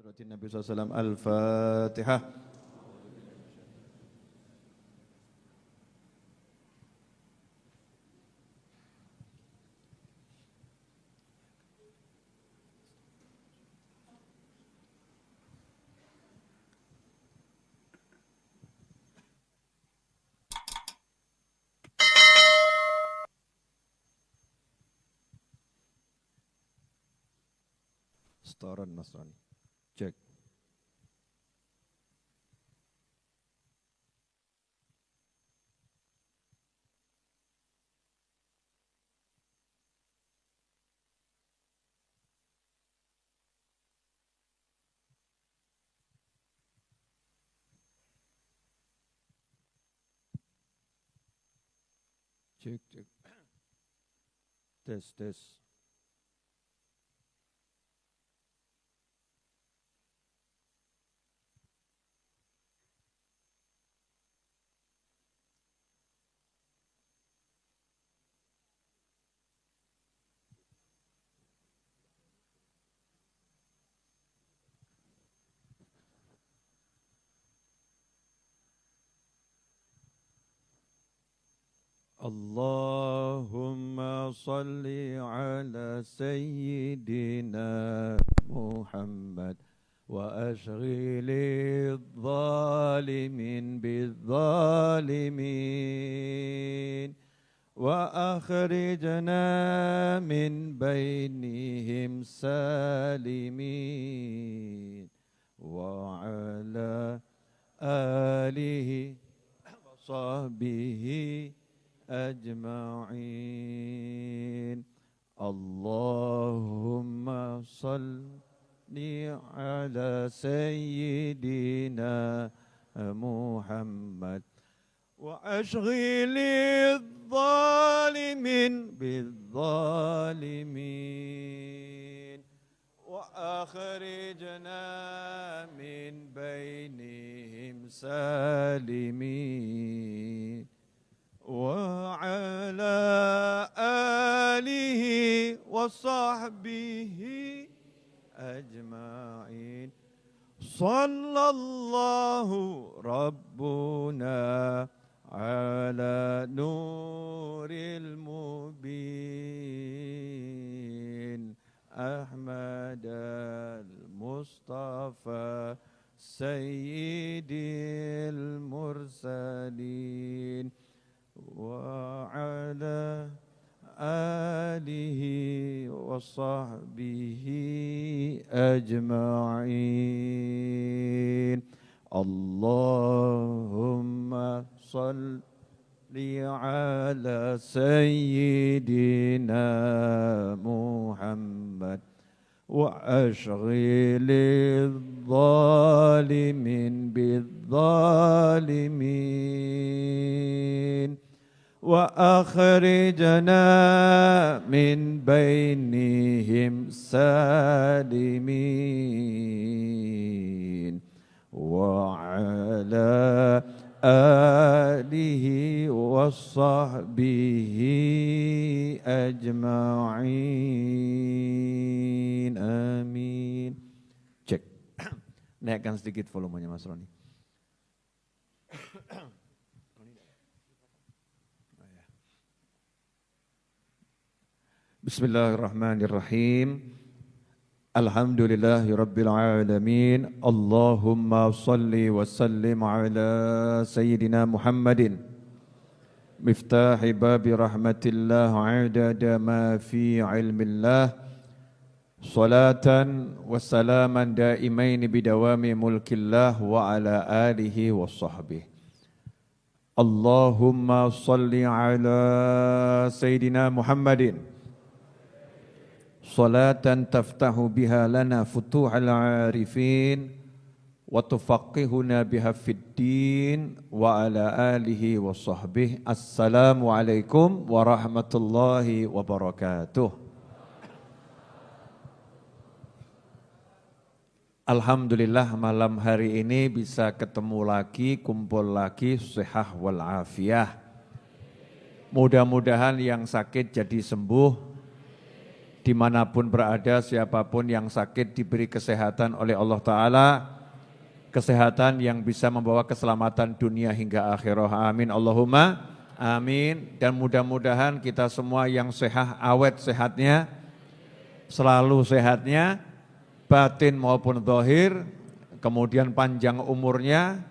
حضرة النبي صلى الله عليه وسلم الفاتحة. Setoran Nasrani. Cek. Cek, cek. Tes, tes. اللهم صل على سيدنا محمد وأشغل الظالمين بالظالمين وأخرجنا من بينهم سالمين وعلى آله وصحبه أجمعين. اللهم صل على سيدنا محمد وأشغل الظالمين بالظالمين وأخرجنا من بينهم سالمين وعلى آله وصحبه أجمعين. صلى الله ربنا على نور المبين أحمد المصطفى سيد المرسلين وعلى آله وصحبه أجمعين. اللهم صل على سيدنا محمد وأشغل الظالمين بالظالمين وأخرجنا من بينهم سالمين وعلى آله وصحبه أجمعين. Amin. Cek. Naikkan sedikit volumenya Mas Roni. Bismillahirrahmanirrahim. Alhamdulillahirabbil alamin. Allahumma shalli wa sallim ala sayyidina Muhammadin miftahi babi rahmatillah adada ma fi ilmillah salatan wa salaman daimain bidawami mulkillah wa ala alihi wa sahbihi. Allahumma shalli ala sayyidina Muhammadin salatan taftahu biha lana futuhal arifin wa tufaqqihuna biha fid din wa ala alihi wa sahbihi. Assalamu alaikum warahmatullahi wabarakatuh. Alhamdulillah malam hari ini bisa ketemu lagi, kumpul lagi, sihah wal afiyah. Mudah-mudahan yang sakit jadi sembuh, dimanapun berada, siapapun yang sakit diberi kesehatan oleh Allah Ta'ala, kesehatan yang bisa membawa keselamatan dunia hingga akhirah. Amin Allahumma amin. Dan mudah-mudahan kita semua yang sehat, awet sehatnya, selalu sehatnya, batin maupun zahir, kemudian panjang umurnya,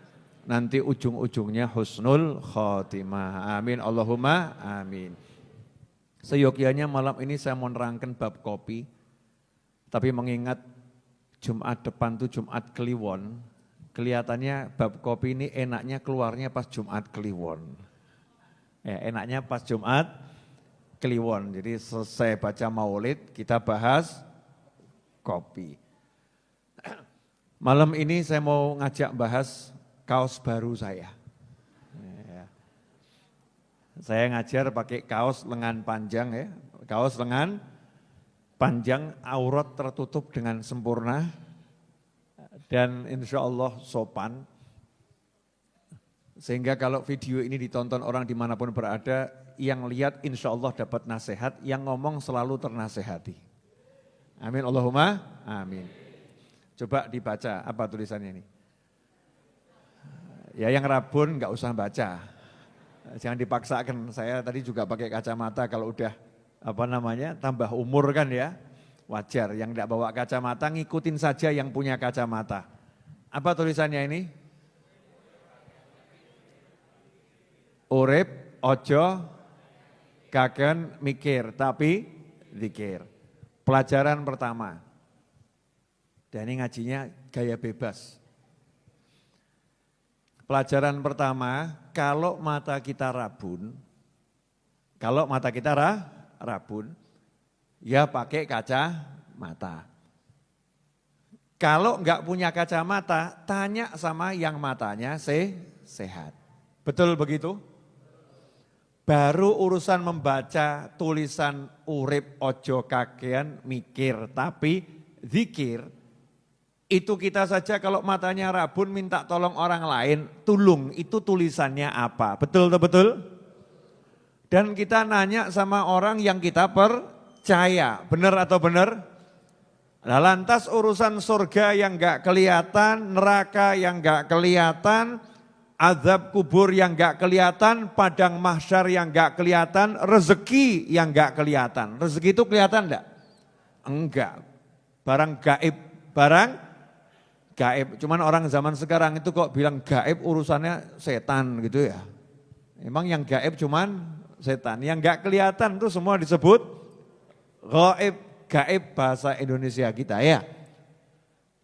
nanti ujung-ujungnya husnul khotimah. Amin Allahumma amin. Seyogyanya malam ini saya mau nerangkan bab kopi, tapi mengingat Jumat depan itu Jumat Kliwon, kelihatannya bab kopi ini enaknya keluarnya pas Jumat Kliwon. Ya, enaknya pas Jumat Kliwon, jadi selesai baca maulid kita bahas kopi. Malam ini saya mau ngajak bahas kaos baru saya. Saya ngajar pakai kaos lengan panjang ya, kaos lengan panjang, aurat tertutup dengan sempurna dan insya Allah sopan. Sehingga kalau video ini ditonton orang dimanapun berada, yang lihat insya Allah dapat nasihat, yang ngomong selalu ternasehati. Amin Allahumma amin. Coba dibaca apa tulisannya ini. Ya yang rabun nggak usah baca. Jangan dipaksakan, saya tadi juga pakai kacamata kalau udah tambah umur kan ya, wajar. Yang tidak bawa kacamata ngikutin saja yang punya kacamata. Apa tulisannya ini? Urip ojo kaken mikir tapi zikir. Pelajaran pertama. Dan ini ngajinya gaya bebas. Pelajaran pertama, kalau mata kita rabun, ya pakai kacamata. Kalau enggak punya kacamata, tanya sama yang matanya sehat. Betul begitu? Baru urusan membaca tulisan urip ojo kakean mikir tapi zikir. Itu kita saja kalau matanya rabun minta tolong orang lain, tulung itu tulisannya apa, betul? Dan kita nanya sama orang yang kita percaya, benar atau benar? Nah, lantas urusan surga yang enggak kelihatan, neraka yang enggak kelihatan, azab kubur yang enggak kelihatan, padang mahsyar yang enggak kelihatan, rezeki yang enggak kelihatan. Rezeki itu kelihatan enggak? Enggak, barang gaib, gaib, cuman orang zaman sekarang itu kok bilang gaib urusannya setan gitu ya. Emang yang gaib cuman setan, yang enggak kelihatan itu semua disebut gaib, gaib bahasa Indonesia kita ya.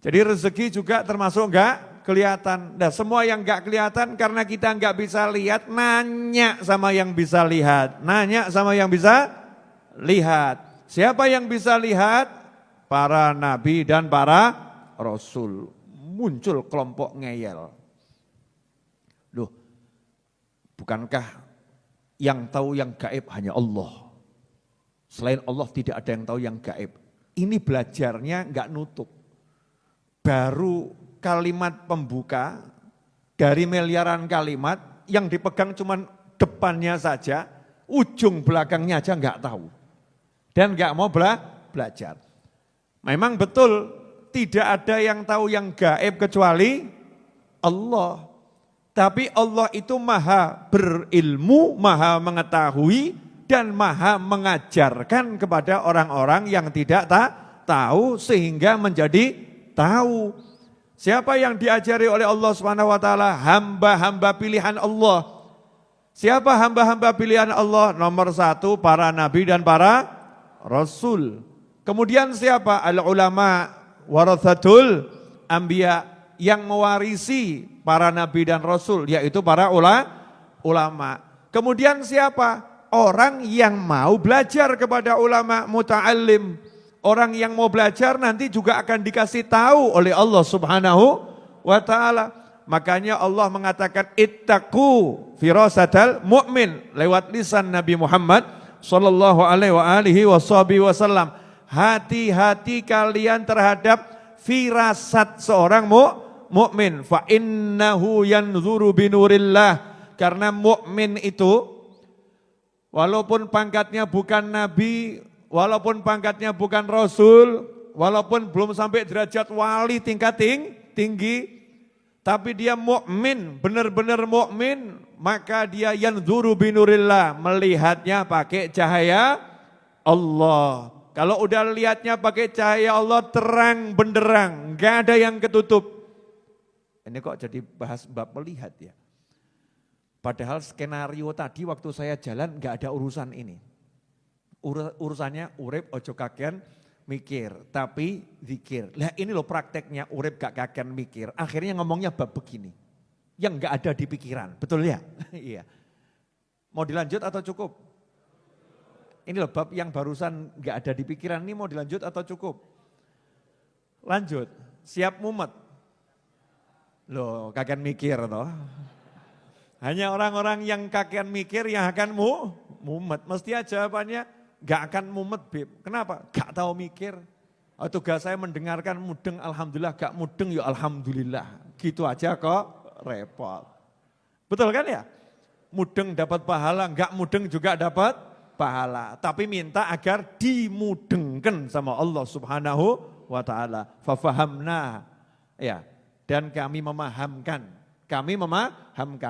Jadi rezeki juga termasuk enggak kelihatan. Nah semua yang enggak kelihatan karena kita enggak bisa lihat, nanya sama yang bisa lihat. Nanya sama yang bisa lihat. Siapa yang bisa lihat? Para nabi dan para rasul. Muncul kelompok ngeyel. Loh, bukankah yang tahu yang gaib hanya Allah? Selain Allah tidak ada yang tahu yang gaib. Ini belajarnya enggak nutup. Baru kalimat pembuka dari miliaran kalimat yang dipegang cuma depannya saja, ujung belakangnya aja enggak tahu. Dan enggak mau belajar. Memang betul tidak ada yang tahu yang gaib kecuali Allah. Tapi Allah itu maha berilmu, maha mengetahui, dan maha mengajarkan kepada orang-orang yang tidak tahu sehingga menjadi tahu. Siapa yang diajari oleh Allah SWT? Hamba-hamba pilihan Allah. Siapa hamba-hamba pilihan Allah? Nomor satu para nabi dan para rasul. Kemudian siapa? Al-ulama warathatul anbiya, yang mewarisi para nabi dan rasul, yaitu para ulama. Kemudian siapa? Orang yang mau belajar kepada ulama, muta'allim. Orang yang mau belajar nanti juga akan dikasih tahu oleh Allah Subhanahu wa ta'ala. Makanya Allah mengatakan ittaqu firasatal mu'min lewat lisan Nabi Muhammad sallallahu alaihi wasallam. Hati-hati kalian terhadap firasat seorang mukmin. Fa innahu yanzuru binurillah. Karena mukmin itu walaupun pangkatnya bukan nabi, walaupun pangkatnya bukan rasul, walaupun belum sampai derajat wali tingkat tinggi, tapi dia mukmin, benar-benar mukmin, maka dia yanzuru binurillah, melihatnya pakai cahaya Allah. Kalau udah lihatnya pakai cahaya Allah terang benderang, enggak ada yang ketutup. Ini kok jadi bahas bab melihat ya. Padahal skenario tadi waktu saya jalan enggak ada urusan ini. Urusannya urip ojo kakean mikir, tapi zikir. Lah ini loh prakteknya urip gak kakean mikir. Akhirnya ngomongnya bab begini. Yang enggak ada di pikiran, betul ya? Iya. Mau dilanjut atau cukup? Ini loh bab yang barusan enggak ada di pikiran, ini mau dilanjut atau cukup? Lanjut, siap mumet? Loh kakean mikir toh. Hanya orang-orang yang kakean mikir yang akan mumet. Mesti aja jawabannya gak akan mumet, Beb. Kenapa? Gak tahu mikir. Oh, tugas saya mendengarkan mudeng, alhamdulillah. Gak mudeng, ya alhamdulillah. Gitu aja kok repot. Betul kan ya? Mudeng dapat pahala, gak mudeng juga dapat pahala. Tapi minta agar dimudengkan sama Allah Subhanahu wa ta'ala. Fafahamna. Ya, dan kami memahamkan.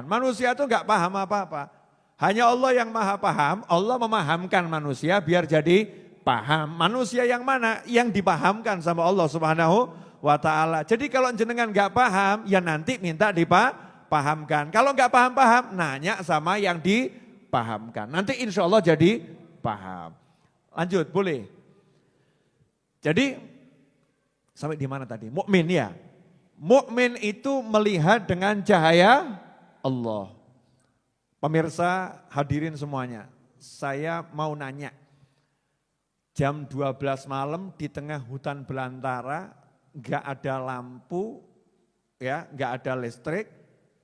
Manusia itu gak paham apa-apa. Hanya Allah yang maha paham, Allah memahamkan manusia biar jadi paham. Manusia yang mana? Yang dipahamkan sama Allah Subhanahu wa ta'ala. Jadi kalau jenengan gak paham, ya nanti minta dipahamkan. Kalau gak paham-paham, nanya sama yang dipahamkan. Nanti insya Allah jadi paham. Lanjut, boleh. Jadi, sampai di mana tadi? Mukmin ya. Mukmin itu melihat dengan cahaya Allah. Pemirsa hadirin semuanya, saya mau nanya. Jam 12 malam di tengah hutan belantara, gak ada lampu, ya, gak ada listrik,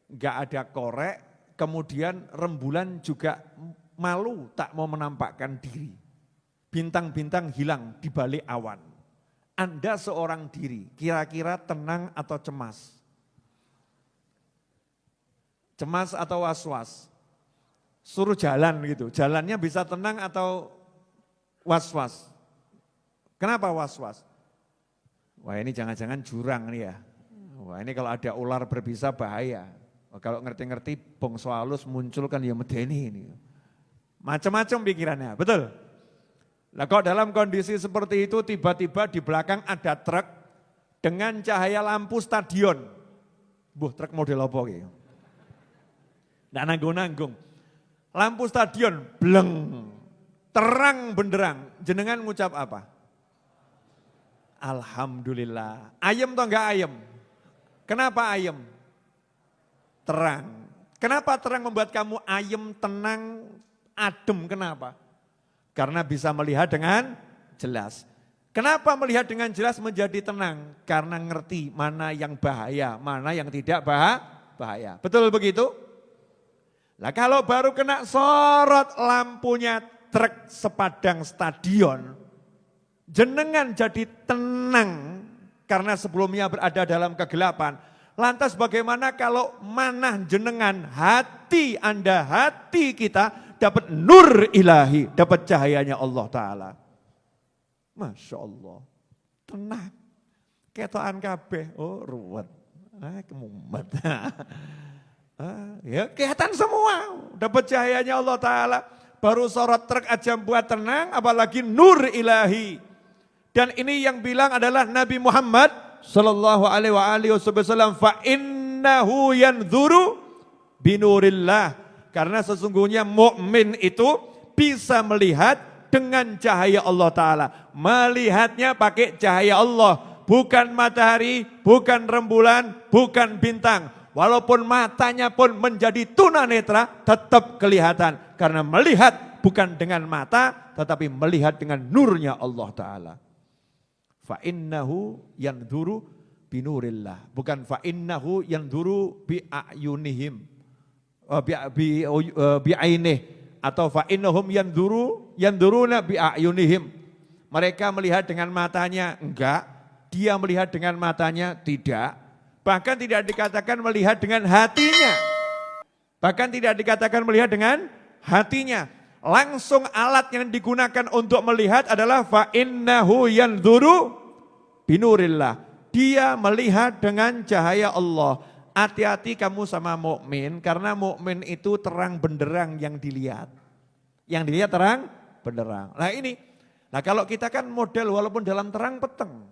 gak ada korek, kemudian rembulan juga malu tak mau menampakkan diri. Bintang-bintang hilang di balik awan. Anda seorang diri, kira-kira tenang atau cemas? Cemas atau was-was? Suruh jalan gitu, jalannya bisa tenang atau was-was? Kenapa was-was? Wah ini jangan-jangan jurang nih ya. Wah ini kalau ada ular berbisa bahaya. Wah, kalau ngerti-ngerti bongso halus muncul kan ya medeni ini. Macam-macam pikirannya, betul? Nah kok dalam kondisi seperti itu tiba-tiba di belakang ada truk dengan cahaya lampu stadion. Truk model apa gitu? Nggak nanggung-nanggung. Lampu stadion, bleng, terang benderang. Jenengan ngucap apa? Alhamdulillah. Ayem atau enggak ayem? Kenapa ayem? Terang. Kenapa terang membuat kamu ayem, tenang, adem, kenapa? Karena bisa melihat dengan jelas. Kenapa melihat dengan jelas menjadi tenang? Karena ngerti mana yang bahaya, mana yang tidak bahaya. Betul begitu? Nah kalau baru kena sorot lampunya truk sepadang stadion, jenengan jadi tenang karena sebelumnya berada dalam kegelapan. Lantas bagaimana kalau manah jenengan, hati Anda, hati kita dapat nur ilahi, dapat cahayanya Allah Ta'ala. Masya Allah, tenang. Ketoan kabeh, oh ruwet, kemumet. Ya kelihatan semua, dapat cahayanya Allah Ta'ala. Baru sorot truk aja buat tenang, apalagi nur ilahi. Dan ini yang bilang adalah Nabi Muhammad sallallahu alaihi wasallam, fa innahu yanzuru binurillah. Karena sesungguhnya mukmin itu bisa melihat dengan cahaya Allah Ta'ala. Melihatnya pakai cahaya Allah. Bukan matahari, bukan rembulan, bukan bintang. Walaupun matanya pun menjadi tunanetra, tetap kelihatan. Karena melihat bukan dengan mata, tetapi melihat dengan nurnya Allah Ta'ala. Fa'innahu yanzuru binurillah. Bukan fa'innahu yanzuru bi'ayunihim. Bi'ainih atau fa'innahum yanduruna bi'ayunihim. Mereka melihat dengan matanya, enggak. Dia melihat dengan matanya, tidak. Bahkan tidak dikatakan melihat dengan hatinya. Bahkan tidak dikatakan melihat dengan hatinya. langsung alat yang digunakan untuk melihat adalah fa innahu yanzuru binurillah. Dia melihat dengan cahaya Allah. Hati-hati kamu sama mukmin karena mukmin itu terang benderang yang dilihat. Yang dilihat terang benderang. Nah ini, nah kalau kita kan model walaupun dalam terang peteng.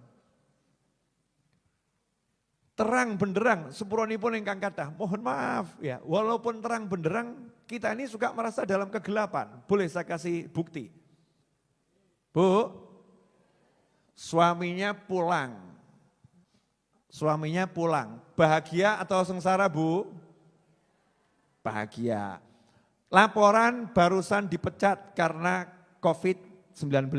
Terang benderang, sepuronipun ingkang kathah. Mohon maaf ya, walaupun terang benderang, kita ini suka merasa dalam kegelapan. Boleh saya kasih bukti? Bu, suaminya pulang. Suaminya pulang. Bahagia atau sengsara, Bu? Bahagia. Laporan barusan dipecat karena COVID-19.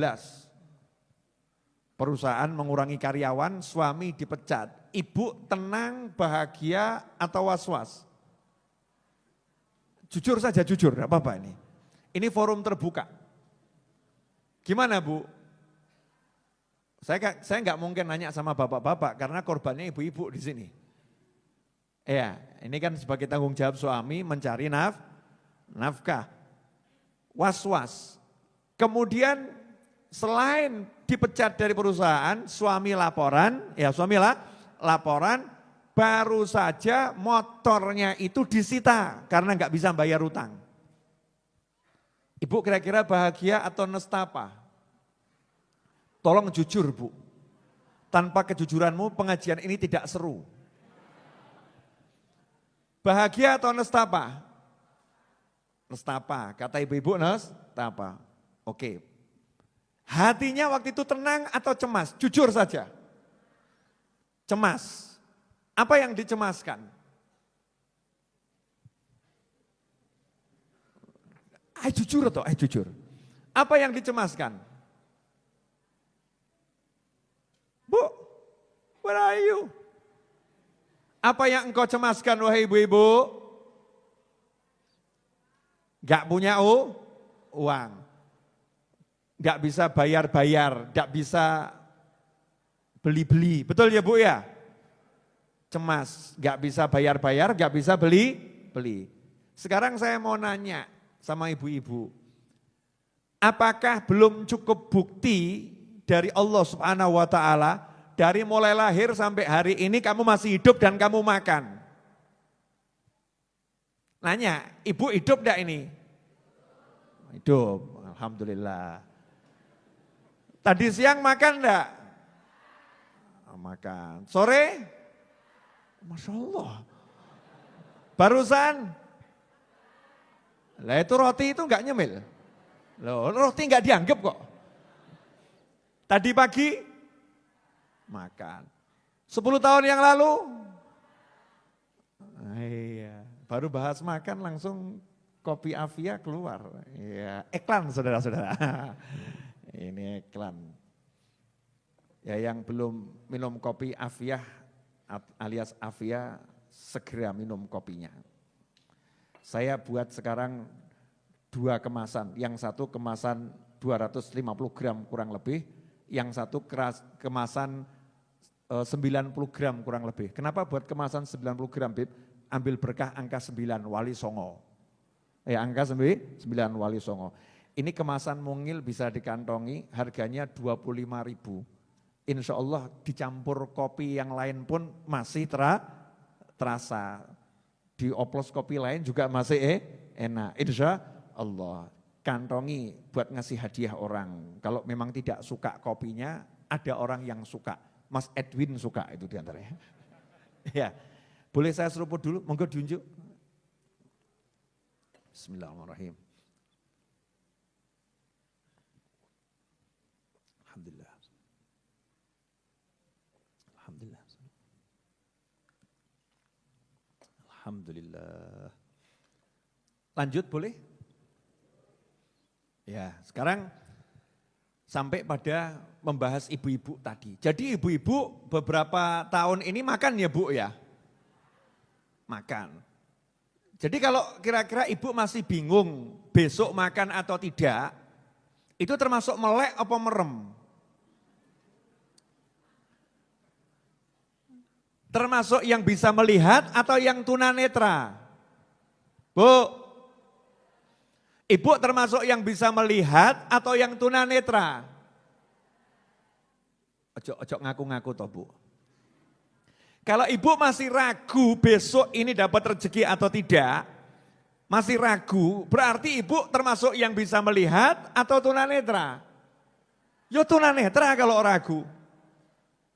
Perusahaan mengurangi karyawan, suami dipecat. Ibu tenang, bahagia, atau was-was? Jujur saja, jujur, tidak apa-apa ini. Ini forum terbuka. Gimana Bu? Saya nggak mungkin nanya sama bapak-bapak karena korbannya ibu-ibu di sini. Ya, ini kan sebagai tanggung jawab suami mencari nafkah. Was-was. Kemudian selain dipecat dari perusahaan, suami laporan, laporan, baru saja motornya itu disita karena nggak bisa bayar utang. Ibu kira-kira bahagia atau nestapa? Tolong jujur Bu, tanpa kejujuranmu pengajian ini tidak seru. Bahagia atau nestapa? Nestapa, kata ibu-ibu nestapa. Oke. Hatinya waktu itu tenang atau cemas? Jujur saja. Cemas. Apa yang dicemaskan? Jujur atau jujur. Apa yang dicemaskan? Bu, where are you? Apa yang engkau cemaskan wahai ibu-ibu? Gak punya uang. Gak bisa bayar-bayar, gak bisa beli-beli. Betul ya Bu ya? Cemas, gak bisa bayar-bayar, gak bisa beli-beli. Sekarang saya mau nanya sama ibu-ibu. Apakah belum cukup bukti dari Allah Subhanahu wa taala, dari mulai lahir sampai hari ini kamu masih hidup dan kamu makan? Nanya, ibu hidup enggak ini? Hidup, alhamdulillah. Tadi siang makan enggak? Makan. Sore? Masya Allah. Barusan? Lah itu roti itu enggak nyemil. Loh, roti enggak dianggap kok. Tadi pagi? Makan. 10 tahun yang lalu? Iya, baru bahas makan langsung kopi Avia keluar. Iya, iklan saudara-saudara. Ini iklan. Ya yang belum minum kopi Avia alias Avia segera minum kopinya. Saya buat sekarang 2 kemasan. Yang satu kemasan 250 gram kurang lebih. Yang satu kemasan 90 gram kurang lebih. Kenapa buat kemasan 90 gram Bib? Ambil berkah angka 9 Wali Songo. Angka 9 Wali Songo. Ini kemasan mungil bisa dikantongi, harganya 25.000. Insya Allah dicampur kopi yang lain pun masih terasa. Dioplos kopi lain juga masih enak. Insya Allah kantongi buat ngasih hadiah orang. Kalau memang tidak suka kopinya, ada orang yang suka. Mas Edwin suka itu diantaranya. Ya, boleh saya seruput dulu? Monggo diunjuk. Bismillahirrahmanirrahim. Alhamdulillah. Alhamdulillah. Alhamdulillah. Lanjut boleh? Ya, sekarang sampai pada membahas ibu-ibu tadi. Jadi ibu-ibu beberapa tahun ini makan ya Bu ya? Makan. Jadi kalau kira-kira ibu masih bingung besok makan atau tidak, itu termasuk melek apa merem? Termasuk yang bisa melihat atau yang tunanetra? Bu, Ibu termasuk yang bisa melihat atau yang tunanetra? Ojo ngaku-ngaku toh Bu. Kalau ibu masih ragu besok ini dapat rezeki atau tidak, masih ragu, berarti ibu termasuk yang bisa melihat atau tunanetra? Yo tunanetra kalau ragu.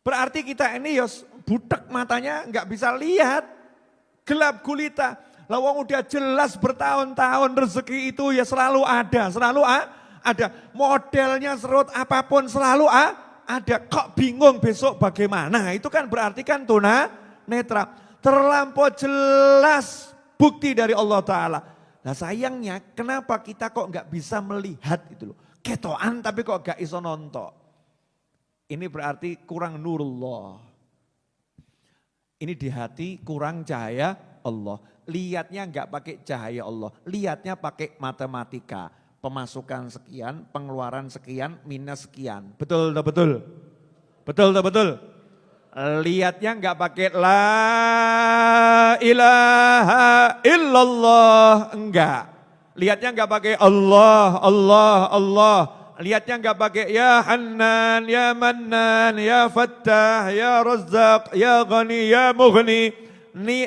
Berarti kita ini ya butek matanya nggak bisa lihat, gelap gulita. Lawang udah jelas bertahun-tahun rezeki itu ya selalu ada, ada. Modelnya serut apapun selalu ada. Kok bingung besok bagaimana? Itu kan berarti kan tunanetra. Terlampau jelas bukti dari Allah Ta'ala. Nah sayangnya kenapa kita kok nggak bisa melihat itu loh. Ketoan tapi kok gak iso nonton. Ini berarti kurang nurullah. Ini di hati kurang cahaya Allah. Lihatnya enggak pakai cahaya Allah. Lihatnya pakai matematika. Pemasukan sekian, pengeluaran sekian, minus sekian. Betul tak betul? Betul tak betul? Lihatnya enggak pakai la ilaha illallah. Enggak. Lihatnya enggak pakai Allah, Allah, Allah. Lihatnya enggak pakai ya Hannan, ya Mannan, ya Fattah, ya Razzaq, ya Ghani, ya Mughni.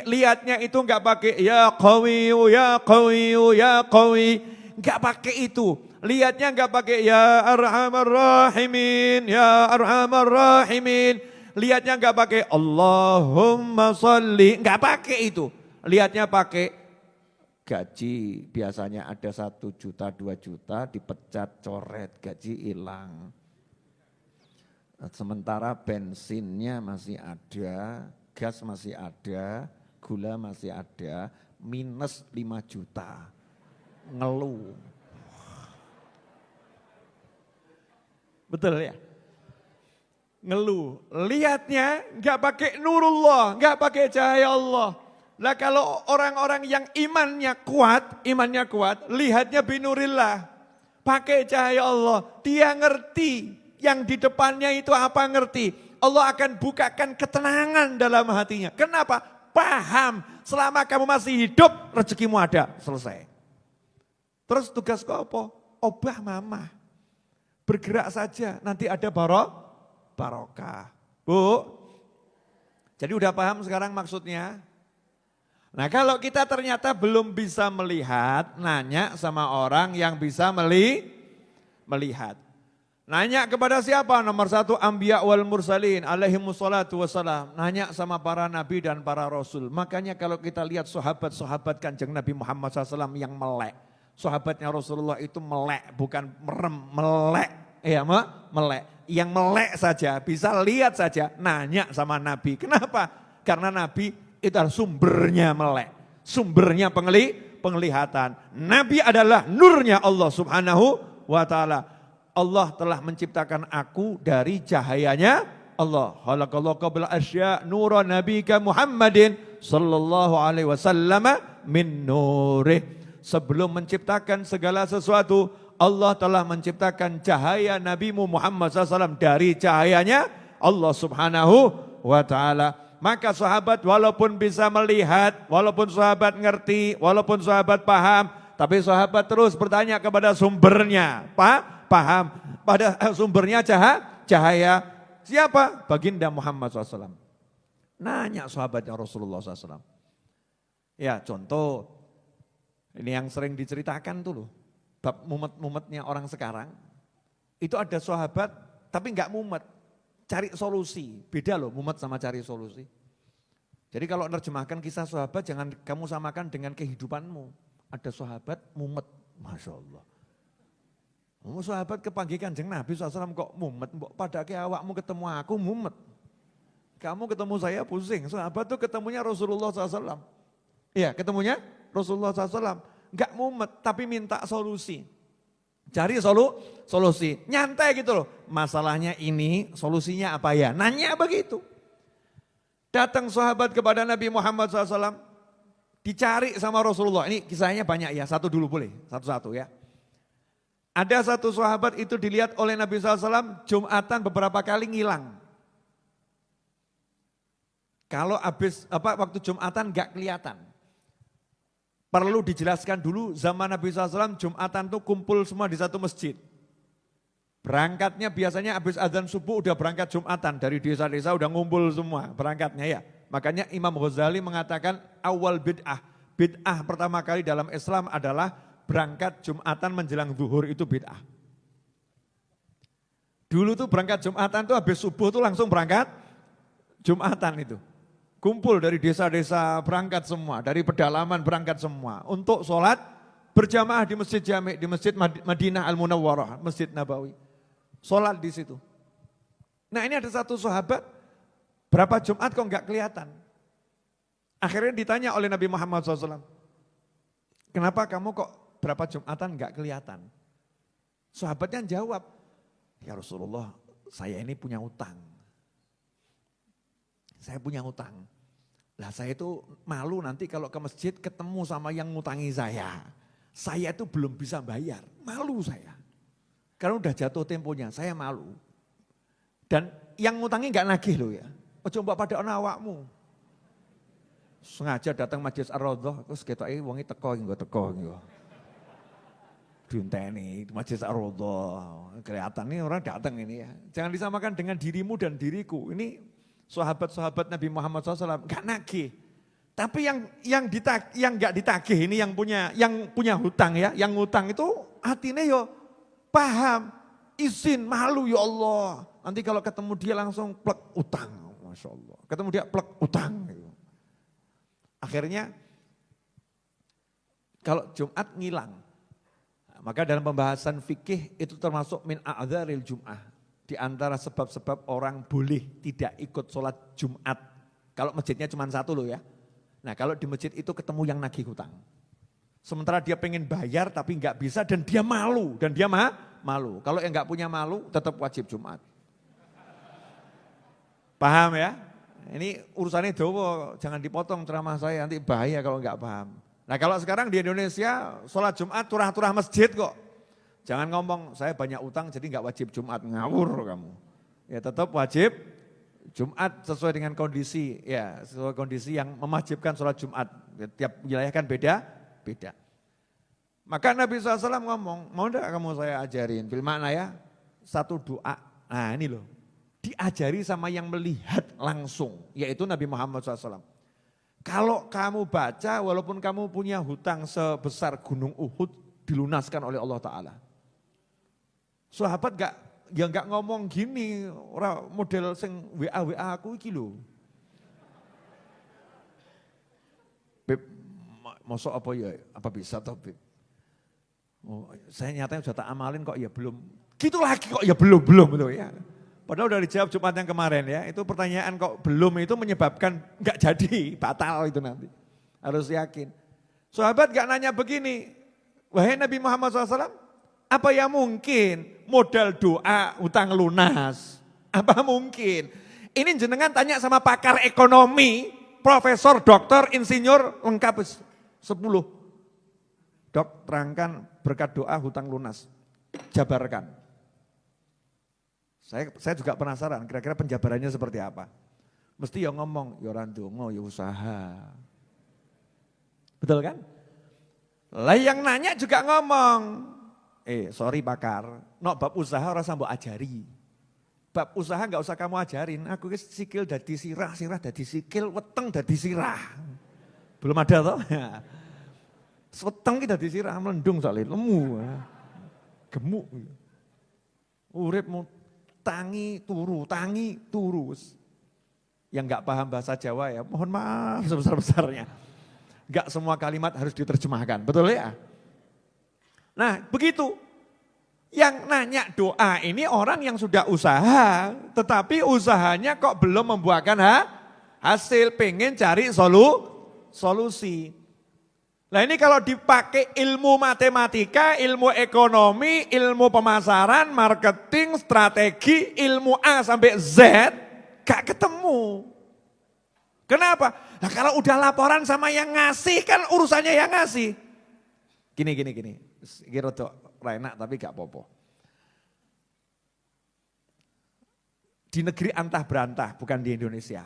Lihatnya itu enggak pakai ya Qawiyu, ya Qawiyu, ya Qawi. Enggak pakai itu. Lihatnya enggak pakai ya Arhamar Rahimin, ya Arhamar Rahimin. Lihatnya enggak pakai Allahumma sholli. Enggak pakai itu. Lihatnya pakai gaji biasanya ada 1 juta, 2 juta, dipecat, coret, gaji hilang. Sementara bensinnya masih ada, gas masih ada, gula masih ada, minus 5 juta. Ngeluh. Betul ya? Ngeluh. Lihatnya enggak pakai nurullah, enggak pakai cahaya Allah. Nah kalau orang-orang yang imannya kuat, lihatnya binurillah, pakai cahaya Allah, dia ngerti yang di depannya itu apa ngerti. Allah akan bukakan ketenangan dalam hatinya. Kenapa? Paham, selama kamu masih hidup, rezekimu ada, selesai. Terus tugas kau apa? Obah mama, bergerak saja, nanti ada barokah. Bu, jadi udah paham sekarang maksudnya? Nah kalau kita ternyata belum bisa melihat, nanya sama orang yang bisa melihat. Nanya kepada siapa? Nomor 1 Anbiya wal Mursalin alaihimussalatu wassalam. Nanya sama para nabi dan para rasul. Makanya kalau kita lihat sahabat-sahabat Kanjeng Nabi Muhammad SAW yang melek. Sahabatnya Rasulullah itu melek, bukan merem, melek. Ya melek. Yang melek saja, bisa lihat saja, nanya sama nabi. Kenapa? Karena nabi itu adalah sumbernya melek, sumbernya penglihatan. Nabi adalah nurnya Allah Subhanahu wa ta'ala. Allah telah menciptakan aku dari cahayanya Allah. Khalaqallahu qabla asya nura nabika Muhammadin sallallahu alaihi wasallam min nurih. Sebelum menciptakan segala sesuatu, Allah telah menciptakan cahaya Nabimu Muhammad SAW dari cahayanya Allah Subhanahu wa ta'ala. Maka sahabat walaupun bisa melihat, walaupun sahabat ngerti, walaupun sahabat paham, tapi sahabat terus bertanya kepada sumbernya. Paham? Pada sumbernya cahaya. Siapa? Baginda Muhammad SAW. Nanya sahabatnya Rasulullah SAW. Ya contoh, ini yang sering diceritakan tuh loh. Bab mumet-mumetnya orang sekarang. Itu ada sahabat tapi enggak mumet. Cari solusi, beda loh mumet sama cari solusi. Jadi kalau menerjemahkan kisah sahabat jangan kamu samakan dengan kehidupanmu. Ada sahabat mumet, Masya Allah. Sahabat kepanggil Kanjeng Nabi SAW kok mumet, pada awakmu ketemu aku mumet. Kamu ketemu saya pusing, sahabat tuh ketemunya Rasulullah SAW. Iya ketemunya Rasulullah SAW, enggak mumet tapi minta solusi. Cari solusi, nyantai gitu loh. Masalahnya ini, solusinya apa ya? Nanya begitu. Datang sahabat kepada Nabi Muhammad SAW, dicari sama Rasulullah. Ini kisahnya banyak ya, satu dulu boleh, satu-satu ya. Ada satu sahabat itu dilihat oleh Nabi SAW, Jumatan beberapa kali ngilang. Kalau waktu Jumatan gak kelihatan. Perlu dijelaskan dulu zaman Nabi SAW Jumatan tuh kumpul semua di satu masjid. Berangkatnya biasanya habis azan subuh udah berangkat Jumatan. Dari desa-desa udah ngumpul semua berangkatnya ya. Makanya Imam Ghazali mengatakan awal bid'ah. Bid'ah pertama kali dalam Islam adalah berangkat Jumatan menjelang zuhur itu bid'ah. Dulu tuh berangkat Jumatan tuh habis subuh tuh langsung berangkat Jumatan itu. Kumpul dari desa-desa berangkat semua, dari pedalaman berangkat semua. Untuk sholat berjamaah di Masjid Jami', di Masjid Madinah Al-Munawwarah, Masjid Nabawi. Sholat di situ. Nah ini ada satu sahabat, berapa Jumat kok enggak kelihatan. Akhirnya ditanya oleh Nabi Muhammad SAW, kenapa kamu kok berapa Jumatan enggak kelihatan? Sahabatnya jawab, ya Rasulullah saya ini punya utang. Saya punya utang. Lah saya itu malu nanti kalau ke masjid ketemu sama yang ngutangi saya. Saya itu belum bisa bayar, malu saya. Karena udah jatuh temponya, saya malu. Dan yang ngutangi enggak nagih loh ya. Ojo mbok pada ana awakmu. Sengaja datang Masjid Ar-Raudhah terus ketoke wonge teko nggo teko nggo. Diunteni Masjid Ar-Raudhah. Kelihatan nih orang datang ini ya. Jangan disamakan dengan dirimu dan diriku. Ini sahabat-sahabat Nabi Muhammad SAW enggak nagih. Tapi yang enggak ditagih ini yang punya hutang ya, yang hutang itu hatinya yo paham, izin, malu ya Allah. Nanti kalau ketemu dia langsung plek utang, Masya Allah. Ketemu dia plek utang. Akhirnya kalau Jumat ngilang, maka dalam pembahasan fikih itu termasuk min a'dzaril Jum'ah. Di antara sebab-sebab orang boleh tidak ikut sholat Jumat. Kalau masjidnya cuma satu loh ya. Nah kalau di masjid itu ketemu yang nagih hutang. Sementara dia pengen bayar tapi nggak bisa dan dia malu. Dan dia malu. Kalau yang nggak punya malu tetap wajib Jumat. Paham ya? Ini urusannya dowo, jangan dipotong ceramah saya nanti bahaya kalau nggak paham. Nah kalau sekarang di Indonesia sholat Jumat turah-turah masjid kok. Jangan ngomong saya banyak utang jadi nggak wajib Jumat, ngawur kamu. Ya tetap wajib Jumat sesuai dengan kondisi, ya sesuai kondisi yang memajibkan sholat Jumat. Tiap wilayah kan beda. Maka Nabi SAW ngomong, mau enggak kamu saya ajarin? Bil makna ya, satu doa. Nah ini loh, diajari sama yang melihat langsung, yaitu Nabi Muhammad SAW. Kalau kamu baca, walaupun kamu punya hutang sebesar gunung Uhud, dilunaskan oleh Allah Ta'ala. Sahabat enggak ngomong gini, orang model sing WA aku iki lho. Beb, mosok apa ya, apa bisa toh Beb? Oh, saya nyatanya sudah tak amalin kok ya belum. Gitu lagi kok ya belum loh ya. Padahal udah dijawab Jumat yang kemarin ya, itu pertanyaan kok belum itu menyebabkan enggak jadi, batal itu nanti. Harus yakin. Sahabat enggak nanya begini, wahai Nabi Muhammad SAW, apa ya mungkin modal doa utang lunas? Apa mungkin? Ini jenengan tanya sama pakar ekonomi, profesor, dokter, insinyur, lengkap 10. Dok, terangkan berkat doa hutang lunas. Jabarkan. Saya juga penasaran, kira-kira penjabarannya seperti apa? Mesti ya ngomong, ya orang dongo, ya usaha. Betul kan? Lah yang nanya juga ngomong, sorry pakar, bab usaha orang mbok ajari. Bab usaha enggak usah kamu ajarin, aku sikil dadi sirah, sirah dadi sikil, weteng dadi sirah. Belum ada toh? Weteng ki dadi sirah, melendung soalnya, lemu. Gemuk. Uripmu tangi turu. Yang enggak paham bahasa Jawa ya, mohon maaf sebesar-besarnya. Enggak semua kalimat harus diterjemahkan, betul ya? Nah begitu, yang nanya doa ini orang yang sudah usaha, tetapi usahanya kok belum membuahkan hasil, pengen cari solusi. Nah ini kalau dipakai ilmu matematika, ilmu ekonomi, ilmu pemasaran, marketing, strategi, ilmu A sampai Z, gak ketemu. Kenapa? Nah kalau udah laporan sama yang ngasih kan urusannya yang ngasih. Gini. Ini rada enak tapi gak apa-apa. Di negeri antah berantah, bukan di Indonesia.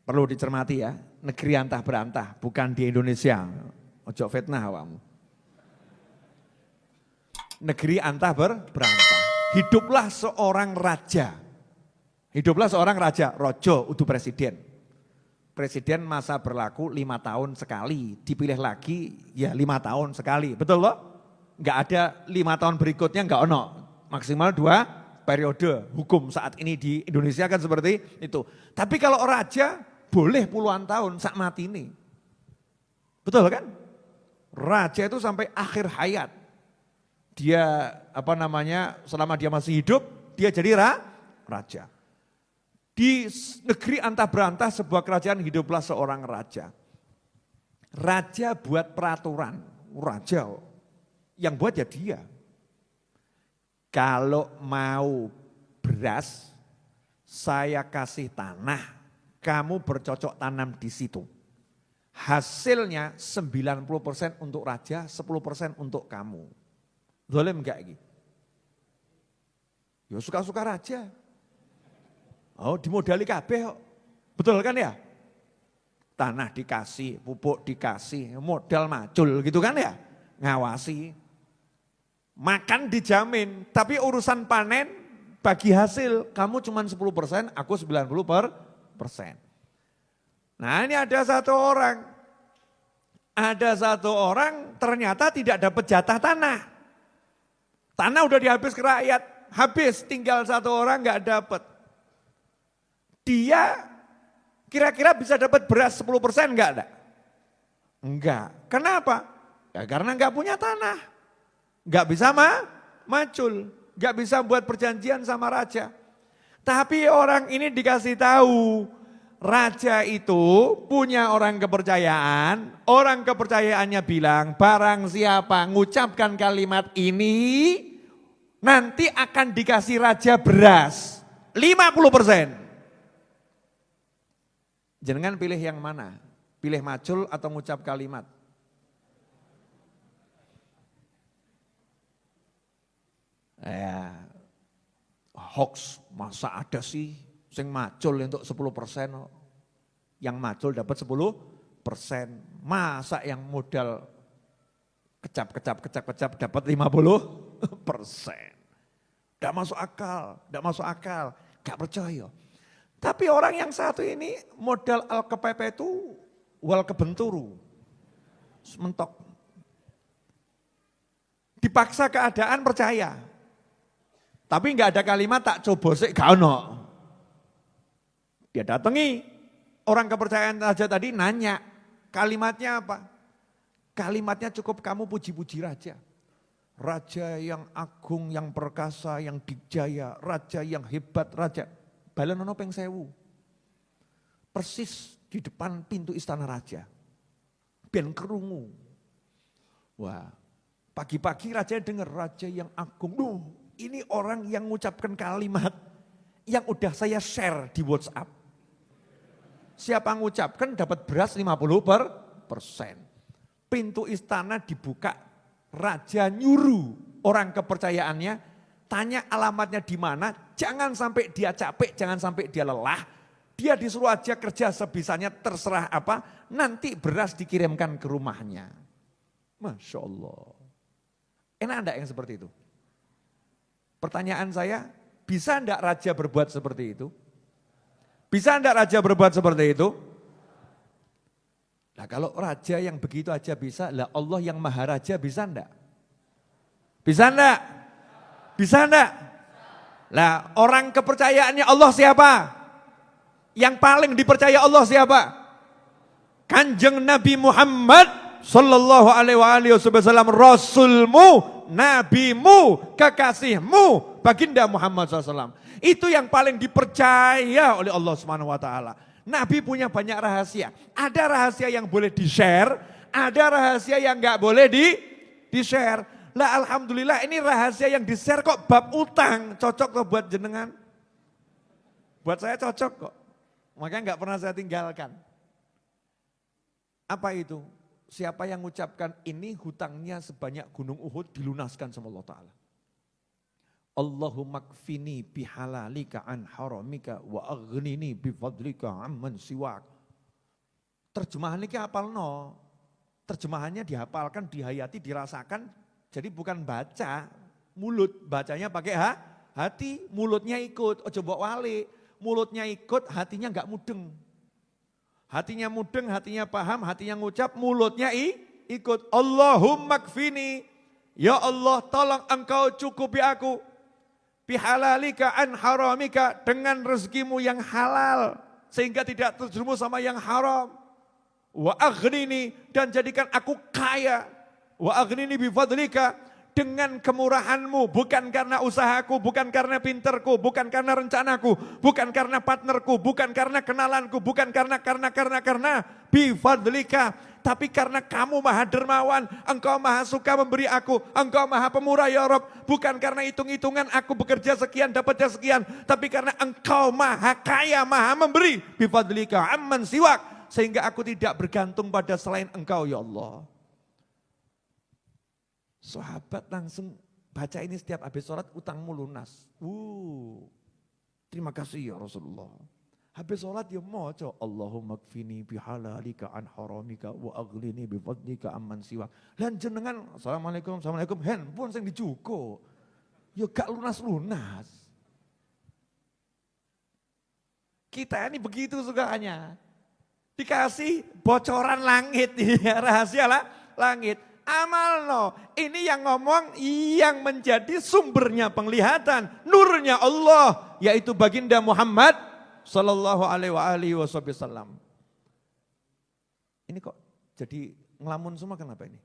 Perlu dicermati ya, negeri antah berantah, bukan di Indonesia. Ojo fitnah awakmu. Negeri antah berantah. Hiduplah seorang raja. Hiduplah seorang raja, rojo, udu presiden. Presiden masa berlaku 5 tahun sekali, dipilih lagi ya 5 tahun sekali. Betul loh? Enggak ada 5 tahun berikutnya, enggak ono. Maksimal 2 periode hukum saat ini di Indonesia kan seperti itu. Tapi kalau raja boleh puluhan tahun sak mati ini. Betul kan? Raja itu sampai akhir hayat. Dia selama dia masih hidup, dia jadi raja. Di negeri antah berantah sebuah kerajaan hiduplah seorang raja. Raja buat peraturan, raja yang buat ya dia. Kalau mau beras, saya kasih tanah, kamu bercocok tanam di situ. Hasilnya 90% untuk raja, 10% untuk kamu. Zalim enggak ini? Ya suka-suka raja. Oh dimodali kabeh kok. Betul kan ya? Tanah dikasih, pupuk dikasih, modal macul gitu kan ya? Ngawasi. Makan dijamin, tapi urusan panen bagi hasil kamu cuma 10%, aku 90%. Nah ini ada satu orang ternyata tidak dapat jatah tanah. Tanah udah dihabis ke rakyat, habis tinggal satu orang nggak dapat. Dia kira-kira bisa dapat beras 10% enggak ada? Enggak. Kenapa? Ya karena enggak punya tanah. Enggak bisa macul. Enggak bisa buat perjanjian sama raja. Tapi orang ini dikasih tahu, raja itu punya orang kepercayaan. Orang kepercayaannya bilang, barang siapa mengucapkan kalimat ini, nanti akan dikasih raja beras 50%. Jenengan pilih yang mana? Pilih macul atau ngucap kalimat? Ya, hoax, masa ada sih sing macul untuk 10%, yang macul dapat 10%. Masa yang modal kecap dapat 50%. Tidak masuk akal, gak percaya. Tapi orang yang satu ini modal al-kepepe itu wal kebenturu. Mentok. Dipaksa keadaan percaya. Tapi enggak ada kalimat tak coba sih gak ono. Dia datangi orang kepercayaan raja tadi nanya, kalimatnya apa? Kalimatnya cukup kamu puji-puji raja. Raja yang agung, yang perkasa, yang dijaya, raja yang hebat, raja. Balenono ping 1000. Persis di depan pintu istana raja. Ben kerungu. Wah, pagi-pagi raja dengar raja yang agung. Duh, ini orang yang mengucapkan kalimat yang udah saya share di WhatsApp. Siapa mengucapkan dapat beras 50%. Pintu istana dibuka, raja nyuruh orang kepercayaannya, tanya alamatnya di mana, jangan sampai dia capek, jangan sampai dia lelah. Dia disuruh aja kerja sebisanya, terserah apa, nanti beras dikirimkan ke rumahnya. Masya Allah. Enak enggak yang seperti itu? Pertanyaan saya, bisa enggak raja berbuat seperti itu? Bisa enggak raja berbuat seperti itu? Nah kalau raja yang begitu aja bisa, lah Allah yang maharaja bisa enggak? Bisa enggak? Bisa enggak? Lah orang kepercayaannya Allah siapa? Yang paling dipercaya Allah siapa? Kanjeng Nabi Muhammad sallallahu alaihi wasallam, rasulmu, nabimu, kekasihmu, baginda Muhammad SAW. Itu yang paling dipercaya oleh Allah Subhanahu wa taala. Nabi punya banyak rahasia. Ada rahasia yang boleh di-share, ada rahasia yang enggak boleh di-share. Lah alhamdulillah ini rahasia yang di-share kok bab utang. Cocok kok buat jenengan? Buat saya cocok kok. Makanya enggak pernah saya tinggalkan. Apa itu? Siapa yang mengucapkan ini hutangnya sebanyak gunung Uhud dilunaskan sama Allah Ta'ala. Allahumma kfini bihalalika an haramika wa aghnini bifadlika amman siwak. Terjemahan ini apal no. terjemahannya dihafalkan, dihayati, dirasakan. Jadi bukan baca mulut, bacanya pakai hati, mulutnya ikut. Ojo mbok wale, mulutnya ikut, hatinya enggak mudeng. Hatinya mudeng, hatinya paham, hatinya ngucap, mulutnya ikut. Allahumma kfini, ya Allah tolong engkau cukupi aku. Bihalalika an haramika, dengan rezekimu yang halal. Sehingga tidak terjerumus sama yang haram. Wa aghnini, dan jadikan aku kaya. Wa aghnini bifadlika, dengan kemurahanmu, bukan karena usahaku, bukan karena pinterku, bukan karena rencanaku, bukan karena partnerku, bukan karena kenalanku, bukan karena bifadlika, tapi karena kamu maha dermawan, engkau maha suka memberi aku, engkau maha pemurah ya Rob, bukan karena hitung-hitungan aku bekerja sekian dapatnya sekian, tapi karena engkau maha kaya, maha memberi, bifadlika amman siwak, sehingga aku tidak bergantung pada selain engkau ya Allah. Sahabat langsung baca ini setiap habis sholat, utangmu lunas. Terima kasih ya Rasulullah. Habis sholat ya moco, Allahumma kfini bihalalika an haramika wa aghlini bifadlika amman siwak. Lan jenengan, assalamualaikum, handphone sing dijuko. Ya gak lunas-lunas. Kita ini begitu sukanya. Dikasih bocoran langit, ya, rahasia lah langit. Amal no, ini yang ngomong yang menjadi sumbernya penglihatan, nurnya Allah, yaitu baginda Muhammad sallallahu alaihi wasallam. Ini kok jadi ngelamun semua, kenapa ini?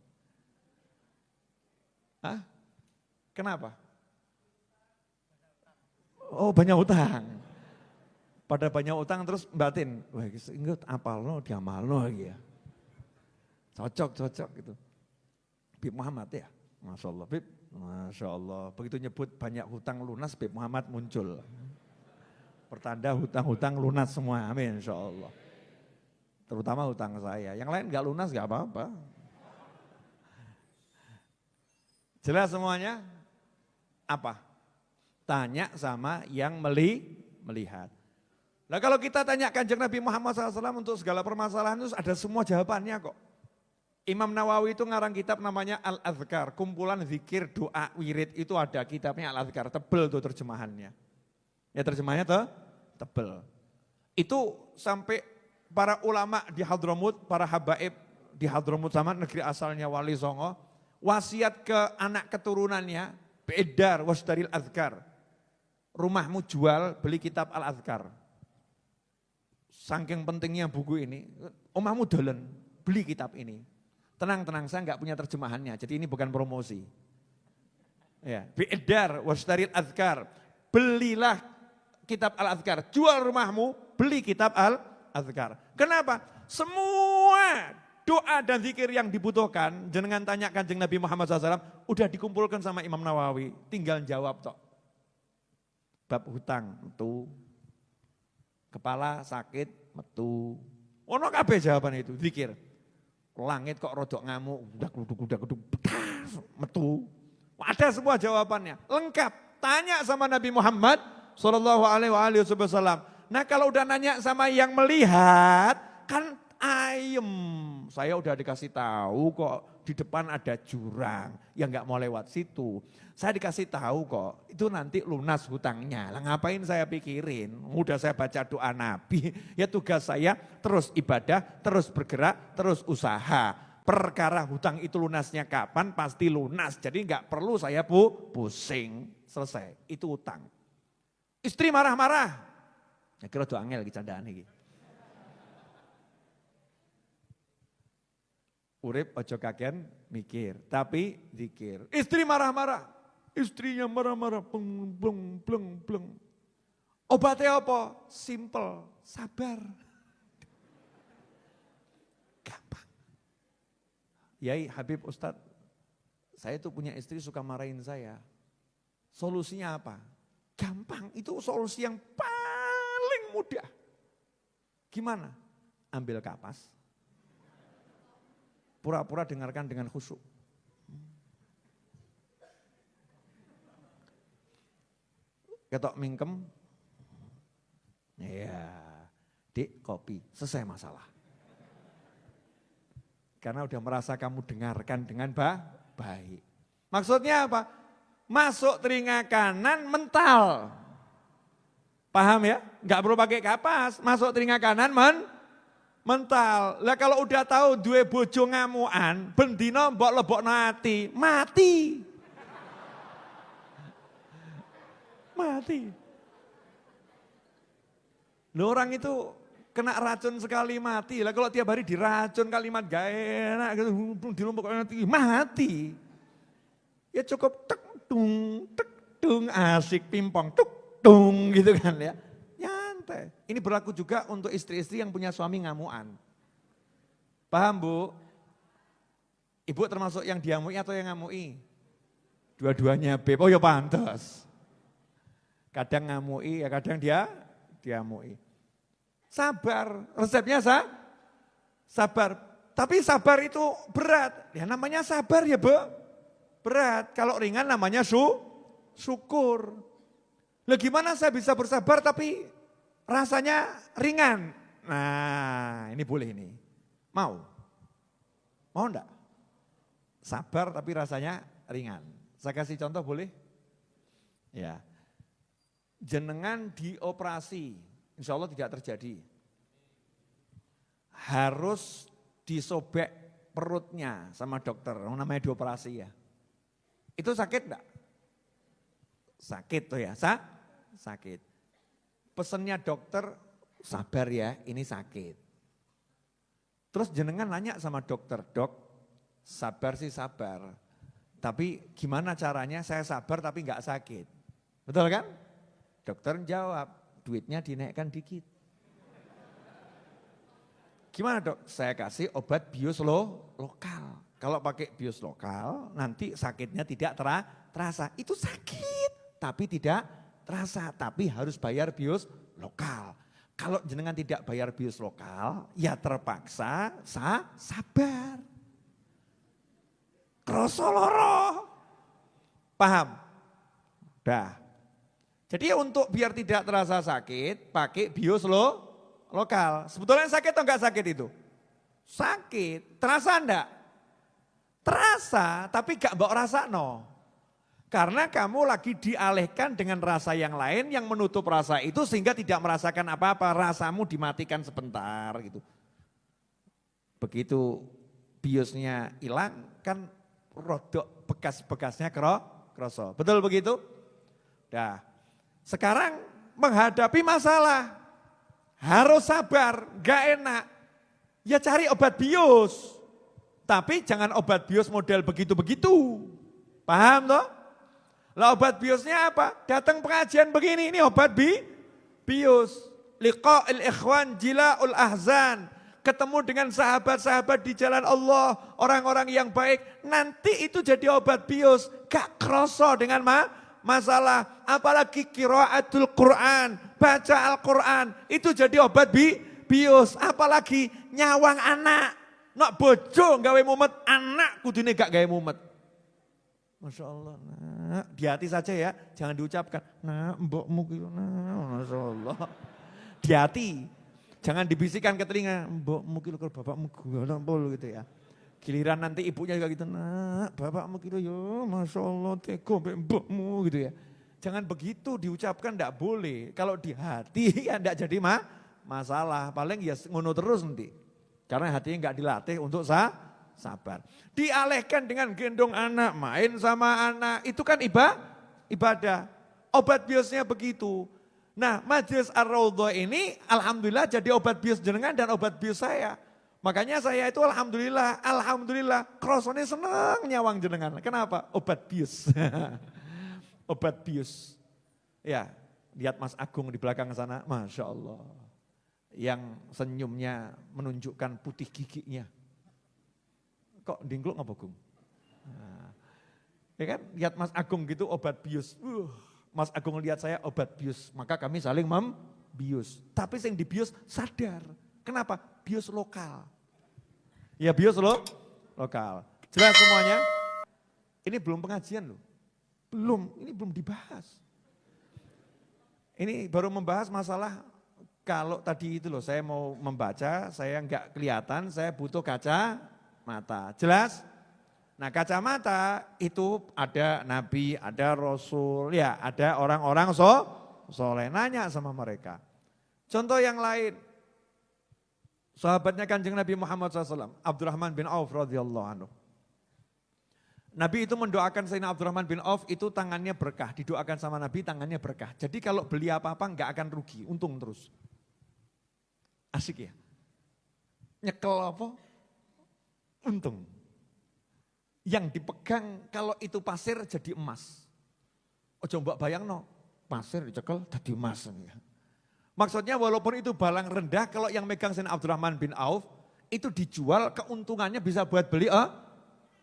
Hah? Kenapa? Oh, banyak utang. Pada banyak utang terus batin, wah ingat apalno diamalno ya. Cocok gitu. Bib Muhammad ya, Masya Allah Bib, Masya Allah. Begitu nyebut banyak hutang lunas, Bib Muhammad muncul. Pertanda hutang-hutang lunas semua, amin Insya Allah. Terutama hutang saya, yang lain gak lunas gak apa-apa. Jelas semuanya? Apa? Tanya sama yang melihat. Nah kalau kita tanya Kanjeng Nabi Muhammad SAW untuk segala permasalahan itu ada semua jawabannya kok. Imam Nawawi itu ngarang kitab namanya Al-Adhkar, kumpulan zikir, doa, wirid, itu ada kitabnya Al-Adhkar, tebel tuh terjemahannya. Ya terjemahannya tuh tebel. Itu sampai para ulama di Hadramut, para habaib di Hadramut sama negeri asalnya Wali Songo, wasiat ke anak keturunannya, beedar wasdaril adhkar. Rumahmu jual, beli kitab Al-Adhkar. Saking pentingnya buku ini, omahmu dolen, beli kitab ini. Tenang, saya enggak punya terjemahannya, jadi ini bukan promosi. Ya, bi'edar wastaril azkar, belilah kitab al-azkar, jual rumahmu, beli kitab al-azkar. Kenapa? Semua doa dan zikir yang dibutuhkan, jenengan tanya Kanjeng Nabi Muhammad SAW, udah dikumpulkan sama Imam Nawawi, tinggal jawab tok. Bab hutang, metu. Kepala sakit, metu. Ono kabeh jawaban itu, zikir. Langit kok rodok ngamuk, udah metu. Ada semua jawabannya, lengkap. Tanya sama Nabi Muhammad sallallahu alaihi wasallam. Nah kalau udah nanya sama yang melihat, kan ayem. Saya udah dikasih tahu kok di depan ada jurang, yang nggak mau lewat situ. Saya dikasih tahu kok, itu nanti lunas hutangnya. Lah ngapain saya pikirin? Udah saya baca doa Nabi, ya tugas saya terus ibadah, terus bergerak, terus usaha. Perkara hutang itu lunasnya kapan? Pasti lunas. Jadi nggak perlu saya pusing. Selesai, itu hutang. Istri marah-marah. Ya kira doa angel iki candaan iki. Urip ojo kakean mikir, tapi zikir. Istri marah-marah. Istrinya marah-marah, bleng. Obatnya apa? Simple, sabar. Gampang. Yai Habib Ustadz, saya tuh punya istri suka marahin saya. Solusinya apa? Gampang, itu solusi yang paling mudah. Gimana? Ambil kapas, pura-pura dengarkan dengan khusyuk. Ketok mingkem, ya, dik kopi, selesai masalah. Karena udah merasa kamu dengarkan dengan baik. Maksudnya apa? Masuk telinga kanan mental. Paham ya? Enggak perlu pakai kapas, masuk telinga kanan mental. Lah kalau udah tahu duwe bojo ngamuan, bendino mbok lebokno ati, mati. Mati. Loh orang itu kena racun sekali mati. Lah kalau tiap hari diracun kalimat gak enak gitu, dilompok mati. Ya cukup tek dung asik pimpong dung gitu kan ya. Nyantai. Ini berlaku juga untuk istri-istri yang punya suami ngamuan. Paham Bu? Ibu termasuk yang diamui atau yang ngamui? Dua-duanya Beb. Oh ya pantas. Kadang ngamui ya kadang diamui. Sabar, resepnya sabar. Tapi sabar itu berat. Ya namanya sabar ya Bu. Berat. Kalau ringan namanya syukur. Lah gimana saya bisa bersabar tapi rasanya ringan? Nah ini boleh ini. Mau? Mau enggak? Sabar tapi rasanya ringan. Saya kasih contoh boleh? Ya. Jenengan dioperasi, insya Allah tidak terjadi. Harus disobek perutnya sama dokter, namanya dioperasi ya. Itu sakit enggak? Sakit tuh ya, sakit. Pesennya dokter, sabar ya ini sakit. Terus jenengan nanya sama dokter, dok sabar sih sabar. Tapi gimana caranya saya sabar tapi enggak sakit. Betul kan? Dokter jawab, duitnya dinaikkan dikit. Gimana dok? Saya kasih obat bius lokal. Kalau pakai bius lokal, nanti sakitnya tidak terasa. Itu sakit, tapi tidak terasa. Tapi harus bayar bius lokal. Kalau jenengan tidak bayar bius lokal, ya terpaksa sabar. Kroso loro. Paham? Dah. Jadi untuk biar tidak terasa sakit, pakai bius lokal. Sebetulnya sakit atau enggak sakit itu? Sakit. Terasa enggak? Terasa, tapi enggak mbok rasakno. Karena kamu lagi dialihkan dengan rasa yang lain yang menutup rasa itu sehingga tidak merasakan apa-apa. Rasamu dimatikan sebentar gitu. Begitu biusnya hilang kan rodok bekas-bekasnya kroso. Betul begitu? Dah. Sekarang menghadapi masalah, harus sabar, gak enak. Ya cari obat bius, tapi jangan obat bius model begitu-begitu. Paham toh? Lah obat biusnya apa? Datang pengajian begini, ini obat bius. Liqa'il ikhwan jila'ul ahzan. Ketemu dengan sahabat-sahabat di jalan Allah, orang-orang yang baik. Nanti itu jadi obat bius, gak kroso dengan masalah, apalagi qiraatul Quran, baca Al-Quran, itu jadi obat bius, apalagi nyawang anak, nak bojo gawe mumet, anak kudune gak gawe mumet. Masya Allah, nah, di hati saja ya, jangan diucapkan, nah mbokmu gitu, nah Masya Allah. Di hati, jangan dibisikkan ke telinga, mbokmu gitu, bapakmu gitu ya. Giliran nanti ibunya juga gitu, nah bapakmu gitu ya Masya Allah teko mbokmu gitu ya. Jangan begitu diucapkan, enggak boleh. Kalau di hati ya enggak jadi masalah, paling ya ngono terus nanti. Karena hatinya enggak dilatih untuk sabar. Dialihkan dengan gendong anak, main sama anak, itu kan ibadah. Obat biusnya begitu. Nah Majelis Ar-Raudhah ini alhamdulillah jadi obat bius jenengan dan obat bius saya. Makanya saya itu alhamdulillah, krosone seneng nyawang jenengan. Kenapa? Obat bius. Obat bius. Ya, lihat Mas Agung di belakang sana, Masya Allah. Yang senyumnya menunjukkan putih giginya. Kok dingkluk ngapa Gung? Nah, ya kan, lihat Mas Agung gitu obat bius. Mas Agung lihat saya obat bius, maka kami saling membius. Tapi yang dibius sadar. Kenapa? Bius lokal. Ya bius lokal. Jelas semuanya? Ini belum pengajian loh. Ini belum dibahas. Ini baru membahas masalah kalau tadi itu loh saya mau membaca, saya enggak kelihatan, saya butuh kaca mata. Jelas? Nah kacamata itu ada nabi, ada rasul, ya ada orang-orang soleh. Nanya sama mereka. Contoh yang lain, sahabatnya Kanjeng Nabi Muhammad SAW, Abdurrahman bin Auf radhiyallahu anhu. Nabi itu mendoakan Sayyidina Abdurrahman bin Auf itu tangannya berkah, didoakan sama Nabi tangannya berkah. Jadi kalau beli apa-apa enggak akan rugi, untung terus. Asik ya? Nyekel apa? Untung. Yang dipegang kalau itu pasir jadi emas. Ojo mbak bayang no, pasir dicekel jadi emas. Maksudnya walaupun itu balang rendah, kalau yang megang Sayyidina Abdurrahman bin Auf, itu dijual keuntungannya bisa buat beli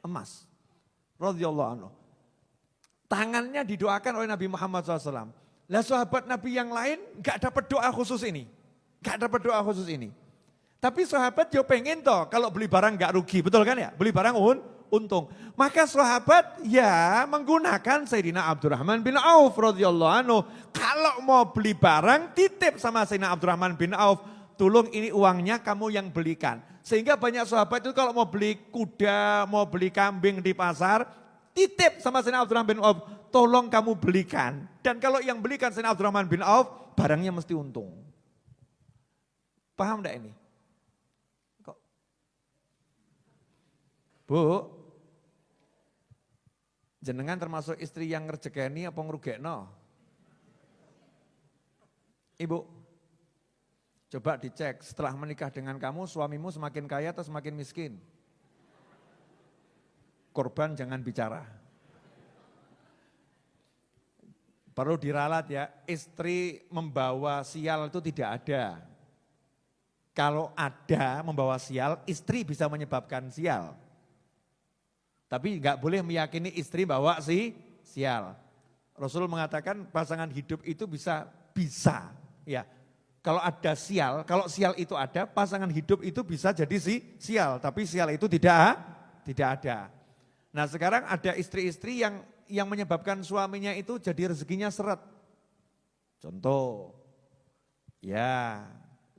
emas. Radhiyallahu anhu. Tangannya didoakan oleh Nabi Muhammad SAW. Lah sahabat Nabi yang lain gak dapat doa khusus ini. Gak dapat doa khusus ini. Tapi sahabat yo pengen toh kalau beli barang gak rugi, betul kan ya? Beli barang untung. Maka sahabat ya menggunakan Sayyidina Abdurrahman bin Auf radhiyallahu anhu. Kalau mau beli barang titip sama Sayyidina Abdurrahman bin Auf. Tolong ini uangnya kamu yang belikan. Sehingga banyak sahabat itu kalau mau beli kuda, mau beli kambing di pasar. Titip sama Sayyidina Abdurrahman bin Auf. Tolong kamu belikan. Dan kalau yang belikan Sayyidina Abdurrahman bin Auf, barangnya mesti untung. Paham enggak ini? Kok? Bu, jenengan termasuk istri yang ngerjekeni apa ngrugekno? Ibu, coba dicek setelah menikah dengan kamu suamimu semakin kaya atau semakin miskin? Korban jangan bicara. Perlu diralat ya, istri membawa sial itu tidak ada. Kalau ada membawa sial, istri bisa menyebabkan sial. Tapi enggak boleh meyakini istri bawa sial. Rasul mengatakan pasangan hidup itu bisa ya. Kalau ada sial, kalau sial itu ada, pasangan hidup itu bisa jadi sial, tapi sial itu tidak ada. Nah, sekarang ada istri-istri yang menyebabkan suaminya itu jadi rezekinya seret. Contoh, ya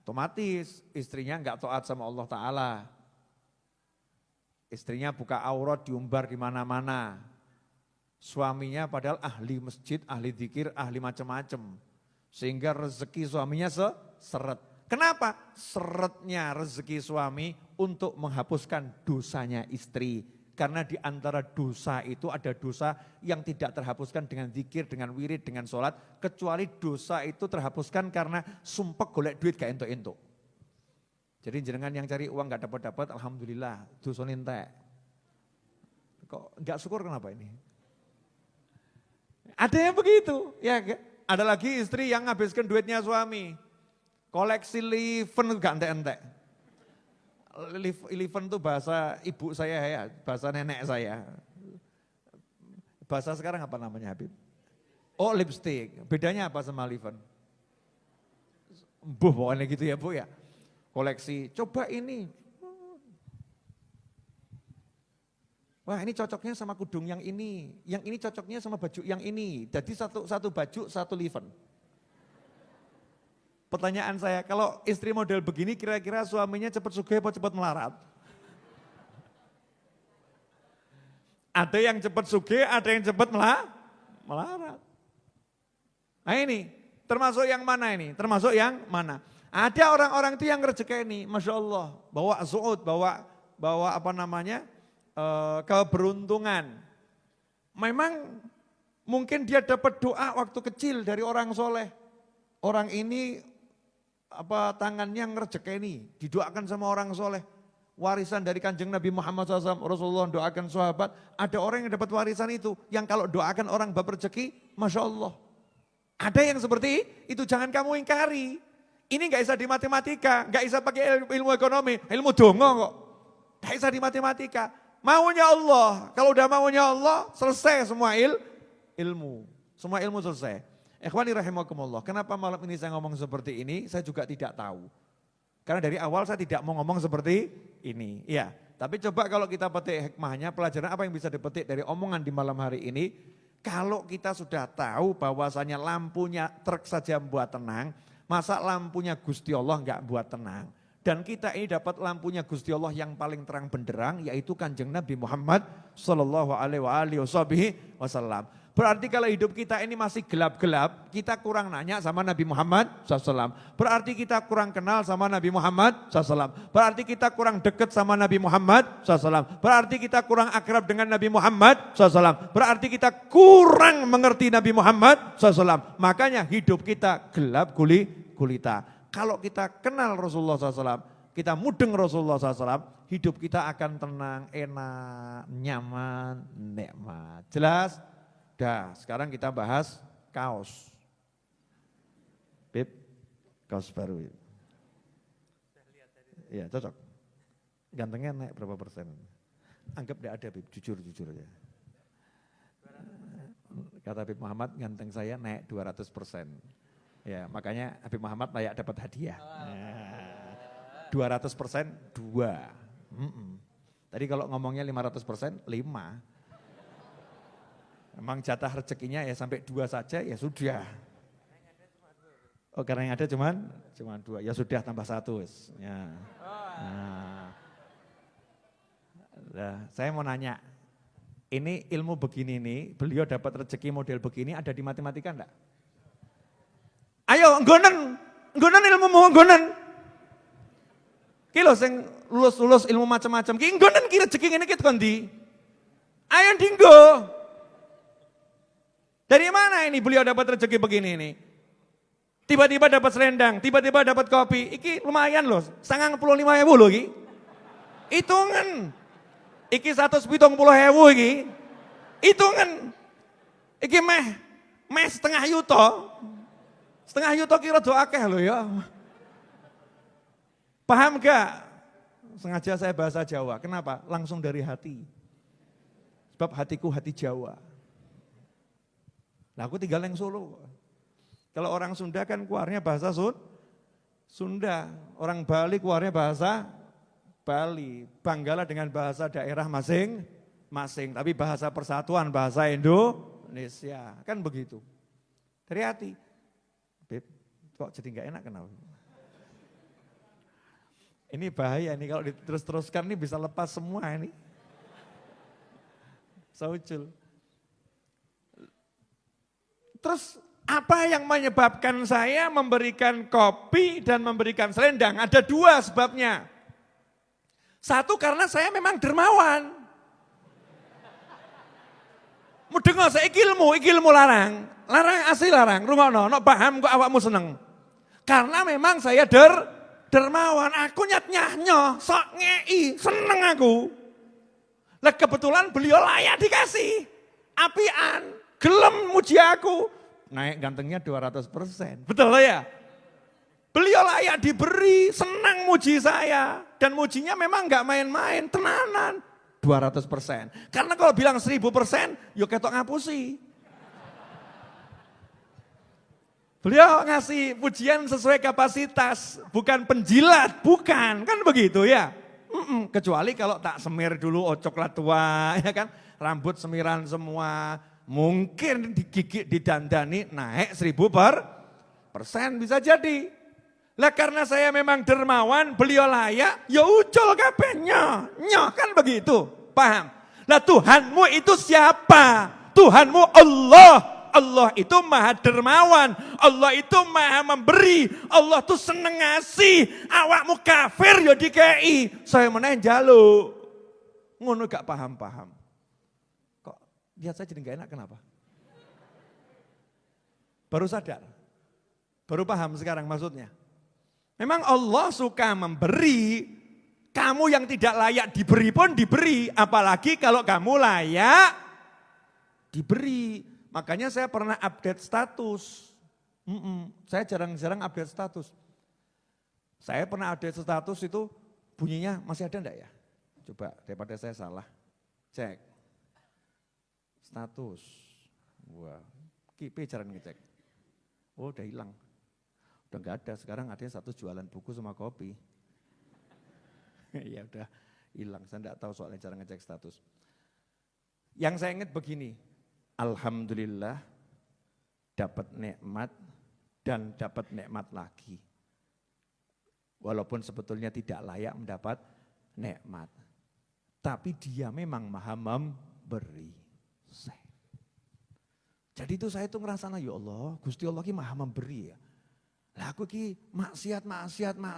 otomatis istrinya enggak taat sama Allah Ta'ala. Istrinya buka aurat diumbar di mana-mana. Suaminya padahal ahli masjid, ahli zikir, ahli macam-macam. Sehingga rezeki suaminya seret. Kenapa? Seretnya rezeki suami untuk menghapuskan dosanya istri. Karena di antara dosa itu ada dosa yang tidak terhapuskan dengan zikir, dengan wirid, dengan sholat. Kecuali dosa itu terhapuskan karena sumpek golek duit gak entuk-entuk. Jadi jenengan yang cari uang gak dapat-dapat, alhamdulillah, dosa entek. Kok gak syukur kenapa ini? Ada yang begitu, ya. Ada lagi istri yang nghabiskan duitnya suami. Koleksi liven gak entek-entek. Liven itu bahasa ibu saya ya, bahasa nenek saya. Bahasa sekarang apa namanya Habib? Oh lipstick, bedanya apa sama liven? Pokoknya gitu ya Bu ya. Koleksi, coba ini. Wah ini cocoknya sama kudung yang ini cocoknya sama baju yang ini. Jadi satu baju, satu liven. Pertanyaan saya, kalau istri model begini kira-kira suaminya cepat sugih atau cepat melarat? Ada yang cepat sugih, ada yang cepat melarat. Nah ini, termasuk yang mana ini? Termasuk yang mana? Ada orang-orang itu yang rezeki, Masya Allah, bawa zuhud, bawa apa namanya, keberuntungan. Memang mungkin dia dapat doa waktu kecil dari orang soleh. Orang ini tangannya ngerjekeni, didoakan sama orang soleh. Warisan dari Kanjeng Nabi Muhammad SAW, Rasulullah doakan sahabat. Ada orang yang dapat warisan itu, yang kalau doakan orang bab rezeki, Masya Allah. Ada yang seperti itu, jangan kamu ingkari. Ini gak bisa di matematika, gak bisa pakai ilmu ekonomi, ilmu dongo kok. Gak bisa di matematika. Maunya Allah, kalau udah maunya Allah, selesai semua ilmu. Semua ilmu selesai. Ikhwani rahimakumullah, kenapa malam ini saya ngomong seperti ini, saya juga tidak tahu. Karena dari awal saya tidak mau ngomong seperti ini. Ya, tapi coba kalau kita petik hikmahnya, pelajaran apa yang bisa dipetik dari omongan di malam hari ini. Kalau kita sudah tahu bahwasanya lampunya truk saja buat tenang, masa lampunya Gusti Allah enggak buat tenang. Dan kita ini dapat lampunya Gusti Allah yang paling terang benderang, yaitu Kanjeng Nabi Muhammad sallallahu alaihi wasallam. Berarti kalau hidup kita ini masih gelap-gelap, kita kurang nanya sama Nabi Muhammad SAW. Berarti kita kurang kenal sama Nabi Muhammad SAW. Berarti kita kurang dekat sama Nabi Muhammad SAW. Berarti kita kurang akrab dengan Nabi Muhammad SAW. Berarti kita kurang mengerti Nabi Muhammad SAW. Makanya hidup kita gelap gulita. Kalau kita kenal Rasulullah SAW, kita mudeng Rasulullah SAW, hidup kita akan tenang, enak, nyaman, nikmat. Jelas? Dah, sekarang kita bahas kaos. Bib, kaos baru. Iya, cocok. Gantengnya naik berapa persen? Anggap tidak ada, Bib, jujur aja. Kata Habib Muhammad, ganteng saya naik 200%. Ya, makanya Habib Muhammad layak dapat hadiah. 200% 2. Tadi kalau ngomongnya 500%, 5. Memang jatah rezekinya ya sampai 2 saja ya sudah. Oh karena yang ada cuman 2, ya sudah tambah 1. Ya. Nah, saya mau nanya, ini ilmu begini nih, beliau dapat rezeki model begini ada di matematika enggak? Ayo nggonen ilmumu nggonen. Ki lho sing lulus ilmu macam-macam, ki nggonen ki rezeki ngene ki tekan ndi? Ayo dinggo. Dari mana ini beliau dapat rezeki begini ini? Tiba-tiba dapat selendang, tiba-tiba dapat kopi. Iki lumayan loh, 95.000 loh iki. Hitungan. Iki 170.000 iki. Hitungan. Iki meh setengah yuto. Setengah yuto kira do akeh loh ya. Paham gak? Sengaja saya bahasa Jawa. Kenapa? Langsung dari hati. Sebab hatiku hati Jawa. Nah aku tinggal yang Solo. Kalau orang Sunda kan keluarnya bahasa Sunda. Orang Bali keluarnya bahasa Bali. Banggalah dengan bahasa daerah masing-masing. Tapi bahasa persatuan, bahasa Indonesia. Kan begitu. Dari hati. Beb, kok jadi gak enak kenapa? Ini bahaya nih kalau diterus-teruskan nih bisa lepas semua ini. Saucul. Terus apa yang menyebabkan saya memberikan kopi dan memberikan selendang? Ada 2 sebabnya. 1 karena saya memang dermawan. Mudeng saya ilmu larang. Larang asli larang, rungono, no paham kok awakmu seneng. Karena memang saya dermawan, aku nyat-nyahnya, sok ngei, seneng aku. Lah kebetulan beliau layak dikasih, apian. Gelem muji aku, naik gantengnya 200%. Betul ya? Beliau layak diberi, senang muji saya. Dan mujinya memang gak main-main, tenanan. 200%. Karena kalau bilang 1000%, yuk ketok ngapusi. Beliau ngasih pujian sesuai kapasitas, bukan penjilat, bukan. Kan begitu ya? Kecuali kalau tak semir dulu, coklat tua, ya kan? Rambut semiran semua. Mungkin digigit, didandani naik 1000% bisa jadi. Lah karena saya memang dermawan, beliau layak, ya ucul kabehnya. Nyoh kan begitu, paham? Lah Tuhanmu itu siapa? Tuhanmu Allah. Allah itu maha dermawan, Allah itu maha memberi, Allah itu seneng ngasih. Awakmu kafir ya dikei, saya meneh njaluk. Ngono gak paham-paham. Lihat saya jadi gak enak, kenapa? Baru sadar, baru paham sekarang maksudnya. Memang Allah suka memberi, kamu yang tidak layak diberi pun diberi. Apalagi kalau kamu layak diberi. Makanya saya pernah update status. Saya jarang-jarang update status. Saya pernah update status itu bunyinya masih ada enggak ya? Coba daripada saya salah, cek. Status, wah, kipe jarang ngecek. Oh udah hilang, udah gak ada. Sekarang ada status jualan buku sama kopi. Ya udah hilang, saya enggak tahu soalnya cara ngecek status. Yang saya ingat begini, alhamdulillah dapat nikmat dan dapat nikmat lagi. Walaupun sebetulnya tidak layak mendapat nikmat. Tapi dia memang maha memberi. Jadi itu saya itu ngerasa, ya Allah, Gusti Allah ki maha memberi ya. Lah aku ki maksiat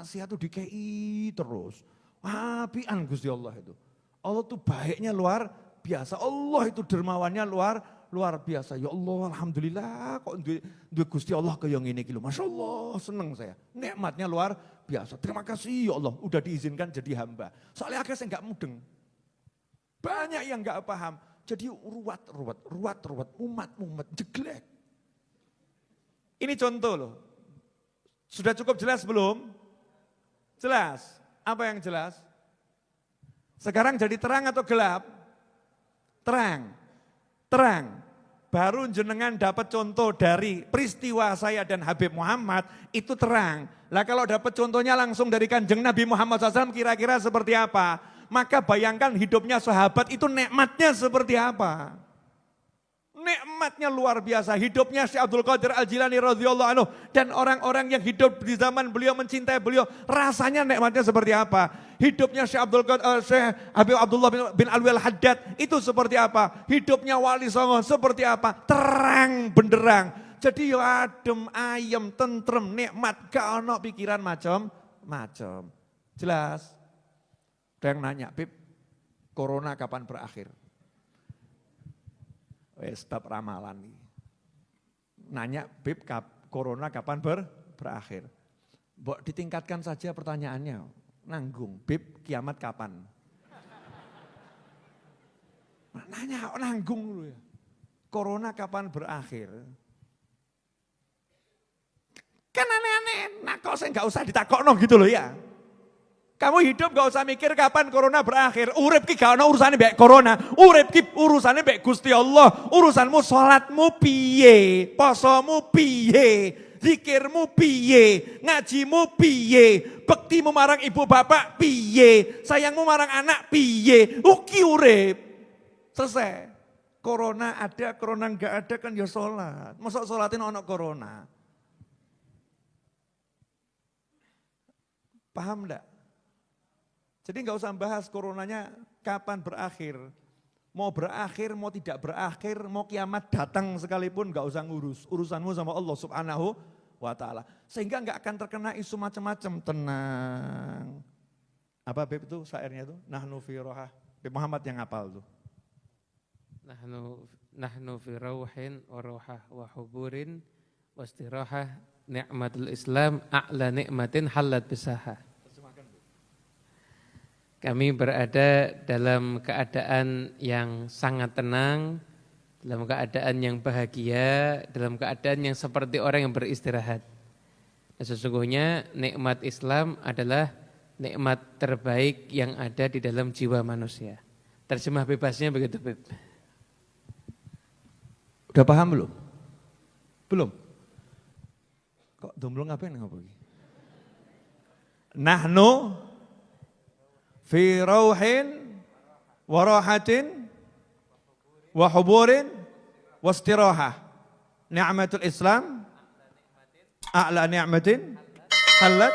itu dikei terus. Apian Gusti Allah itu. Allah tuh baiknya luar biasa. Allah itu dermawannya luar biasa. Ya Allah, alhamdulillah kok duwe Gusti Allah kaya ngene iki lho. Masyaallah, seneng saya. Nikmatnya luar biasa. Terima kasih ya Allah, udah diizinkan jadi hamba. Soalnya akhirnya saya enggak mudeng. Banyak yang enggak paham. Jadi ruwet, umat jeglek. Ini contoh loh. Sudah cukup jelas belum? Jelas. Apa yang jelas? Sekarang jadi terang atau gelap? Terang. Baru jenengan dapat contoh dari peristiwa saya dan Habib Muhammad, itu terang. Lah kalau dapat contohnya langsung dari Kanjeng Nabi Muhammad SAW kira-kira seperti apa? Maka bayangkan hidupnya sahabat itu nikmatnya seperti apa? Nikmatnya luar biasa. Hidupnya Syekh Abdul Qadir Al-Jilani radhiyallahu anhu dan orang-orang yang hidup di zaman beliau mencintai beliau, rasanya nikmatnya seperti apa? Hidupnya Syekh Habib Abdullah bin Alwi Al-Haddad itu seperti apa? Hidupnya Wali Songo seperti apa? Terang benderang. Jadi adem, ayem, tentrem, nikmat, gak ono pikiran macam-macam. Jelas? Ada yang nanya, Bib, corona kapan berakhir? Stop ramalan nih. Nanya, Bib, corona kapan berakhir? Mbok ditingkatkan saja pertanyaannya. Nanggung, Bib, kiamat kapan? Nanya, nanggung dulu ya. Corona kapan berakhir? Kan aneh-aneh, nah kok saya gak usah ditakokno gitu loh ya. Kamu hidup gak usah mikir kapan corona berakhir. Urip ki gak ono urusane mbek corona. Urip ki urusane mbek Gusti Allah. Urusanmu salatmu piye, posomu piye, zikirmu piye, ngajimu piye, bektimu marang ibu bapak piye, sayangmu marang anak piye. Uki urip. Selesai. Corona ada, corona enggak ada kan ya salat. Mosok salatin ono corona. Paham enggak? Jadi enggak usah bahas coronanya kapan berakhir. Mau berakhir, mau tidak berakhir, mau kiamat datang sekalipun enggak usah ngurus. Urusanmu sama Allah Subhanahu wa ta'ala. Sehingga enggak akan terkena isu macam-macam. Tenang. Apa Beb itu syairnya itu? Nahnu fi rohah. Beb Muhammad yang hafal tuh. Nahnu fi rauhin wa rohah wa huburin wa istirahah ni'matul Islam a'la ni'matin halat bisaha. Kami berada dalam keadaan yang sangat tenang, dalam keadaan yang bahagia, dalam keadaan yang seperti orang yang beristirahat. Dan sesungguhnya nikmat Islam adalah nikmat terbaik yang ada di dalam jiwa manusia. Terjemah bebasnya begitu, Beb. Udah paham belum? Belum? Kok domblong ngapain ngopo iki? Nahnu fi rauhin wa rahatin wa huburin wa istirahah. Ni'matul Islam a'la ni'matin halat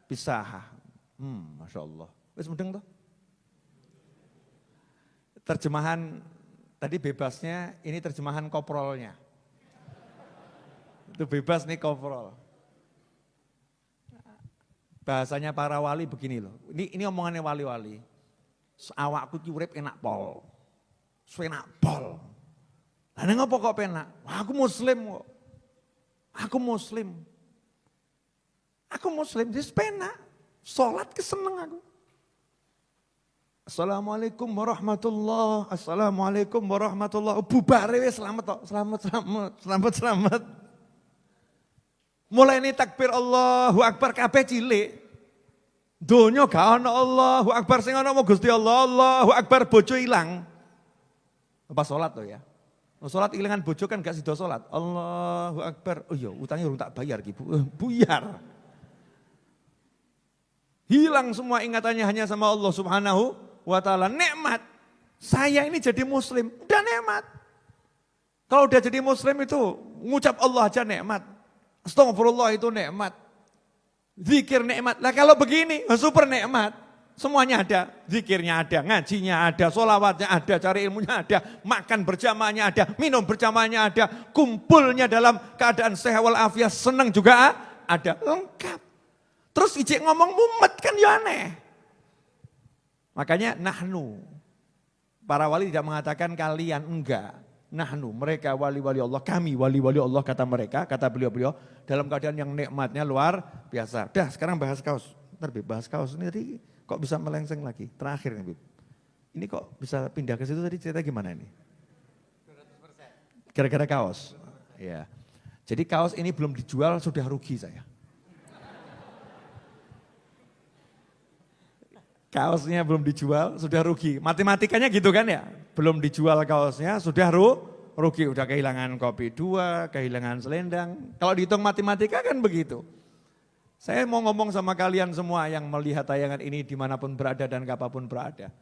bisaha. Masya Allah. Wis mudeng toh? Terjemahan tadi bebasnya, ini terjemahan koprolnya. Itu bebas nih koprol. Bahasanya para wali begini loh. Ini omongannya wali-wali. Awakku ki urip enak pol. Enak pol. Lah ning opo kok penak? Aku muslim kok. Aku muslim wis penak. Salat keseneng aku. Assalamualaikum warahmatullahi. Assalamualaikum warahmatullahi. Bubare wis selamat tok. Selamat. Mulai ini takbir Allahu Akbar kabeh cilik. Donya gak ana Allahu Akbar, sing ana Gusti Allah. Allahu Akbar bojo ilang. Pas salat to ya. Salat ilangan bojo kan gak sida salat. Allahu Akbar. Oh iya, utangnya urung tak bayar ki, buyar. Hilang semua ingatannya hanya sama Allah Subhanahu wa ta'ala. Nikmat. Saya ini jadi muslim, udah nikmat. Kalau udah jadi muslim itu ngucap Allah aja nikmat. Astagfirullah itu nikmat. Zikir nikmat. Lah kalau begini, super nikmat. Semuanya ada. Zikirnya ada, ngajinya ada, sholawatnya ada, cari ilmunya ada, makan berjamaahnya ada, minum berjamaahnya ada, kumpulnya dalam keadaan sehat walafiat, senang juga ada. Lengkap. Terus ijek ngomong mumet kan ya aneh. Makanya nahnu. Para wali tidak mengatakan kalian, enggak. Nahnu, mereka wali-wali Allah, kami wali-wali Allah kata mereka, kata beliau-beliau dalam keadaan yang nikmatnya luar biasa. Dah sekarang bahas kaos, ntar Bib, bahas kaos ini tadi kok bisa melengseng lagi, terakhir nih Bib. Ini kok bisa pindah ke situ tadi cerita gimana ini? 200%. Gara-gara kaos, ya. Jadi kaos ini belum dijual sudah rugi saya. Kaosnya belum dijual, sudah rugi. Matematikanya gitu kan ya. Belum dijual kaosnya, sudah rugi. Udah kehilangan kopi 2, kehilangan selendang. Kalau dihitung matematika kan begitu. Saya mau ngomong sama kalian semua yang melihat tayangan ini dimanapun berada dan kapanpun berada.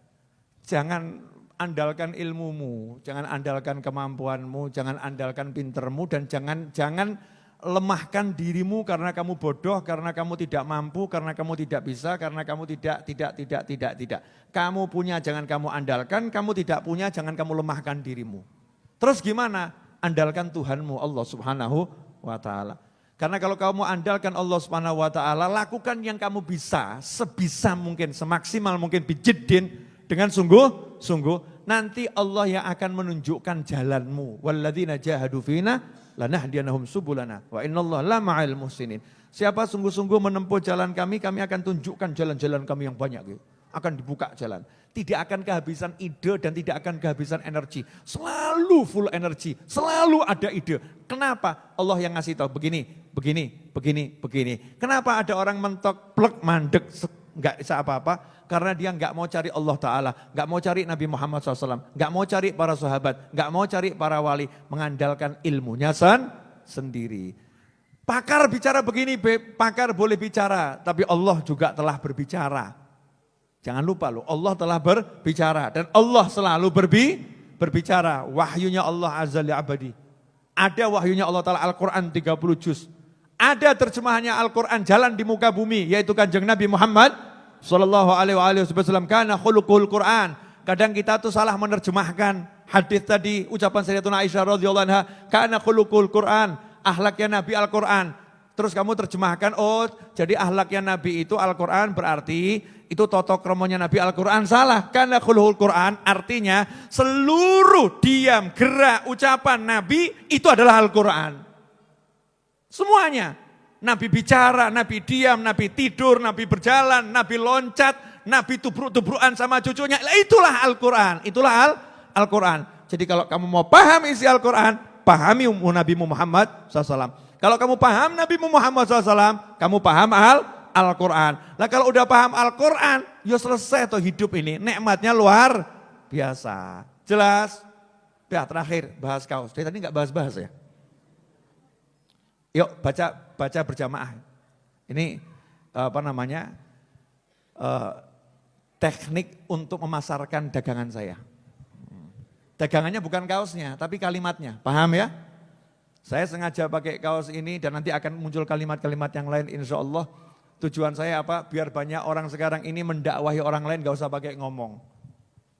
Jangan andalkan ilmumu, jangan andalkan kemampuanmu, jangan andalkan pintermu, dan jangan lemahkan dirimu karena kamu bodoh, karena kamu tidak mampu, karena kamu tidak bisa, karena kamu tidak. Kamu punya jangan kamu andalkan, kamu tidak punya jangan kamu lemahkan dirimu. Terus gimana? Andalkan Tuhanmu Allah Subhanahu wa ta'ala. Karena kalau kamu andalkan Allah Subhanahu wa ta'ala, lakukan yang kamu bisa, sebisa mungkin, semaksimal mungkin, bijiddin, dengan sungguh-sungguh. Nanti Allah yang akan menunjukkan jalanmu. Walladzina jahadu fina lanahdiyannahum subulana wa innallaha lama'al muhsinin. Siapa sungguh-sungguh menempuh jalan kami akan tunjukkan jalan-jalan kami yang banyak gitu. Akan dibuka jalan. Tidak akan kehabisan ide dan tidak akan kehabisan energi. Selalu full energi, selalu ada ide. Kenapa? Allah yang ngasih tahu begini. Kenapa ada orang mentok, plek, mandek, enggak bisa apa-apa? Karena dia enggak mau cari Allah Ta'ala, enggak mau cari Nabi Muhammad SAW, enggak mau cari para sahabat, enggak mau cari para wali, mengandalkan ilmunya sendiri. Pakar bicara begini, pakar boleh bicara, tapi Allah juga telah berbicara. Jangan lupa loh, Allah telah berbicara dan Allah selalu berbicara. Wahyunya Allah Azza li Abadi. Ada wahyunya Allah Ta'ala Al-Quran 30 juz. Ada terjemahannya Al-Quran jalan di muka bumi, yaitu Kanjeng Nabi Muhammad Sallallahu alaihi wasallam. Kana khuluqul Quran. Kadang kita tuh salah menerjemahkan hadis tadi, ucapan Sayyidatuna Aisyah radhiyallahu anha, kana khuluqul Quran, akhlaknya Nabi Al-Quran. Terus kamu terjemahkan, oh jadi akhlaknya Nabi itu Al-Quran, berarti itu toto kromonya Nabi Al-Quran. Salah, karena khuluqul Quran artinya seluruh diam, gerak, ucapan Nabi itu adalah Al-Quran. Semuanya. Nabi bicara, Nabi diam, Nabi tidur, Nabi berjalan, Nabi loncat, Nabi tubruk-tubrukan sama cucunya. Itulah Al-Quran, itulah Al-Quran. Jadi kalau kamu mau paham isi Al-Quran, pahami Nabi Muhammad SAW. Kalau kamu paham Nabi Muhammad SAW, kamu paham Al-Quran. Nah kalau udah paham Al-Quran, ya selesai tuh hidup ini. Nikmatnya luar biasa. Jelas? Ya terakhir bahas kaos. Dari tadi nggak bahas-bahas ya. Yuk baca berjamaah. Ini teknik untuk memasarkan dagangan saya. Dagangannya bukan kaosnya, tapi kalimatnya. Paham ya? Saya sengaja pakai kaos ini dan nanti akan muncul kalimat-kalimat yang lain insya Allah. Tujuan saya apa? Biar banyak orang sekarang ini mendakwahi orang lain, gak usah pakai ngomong.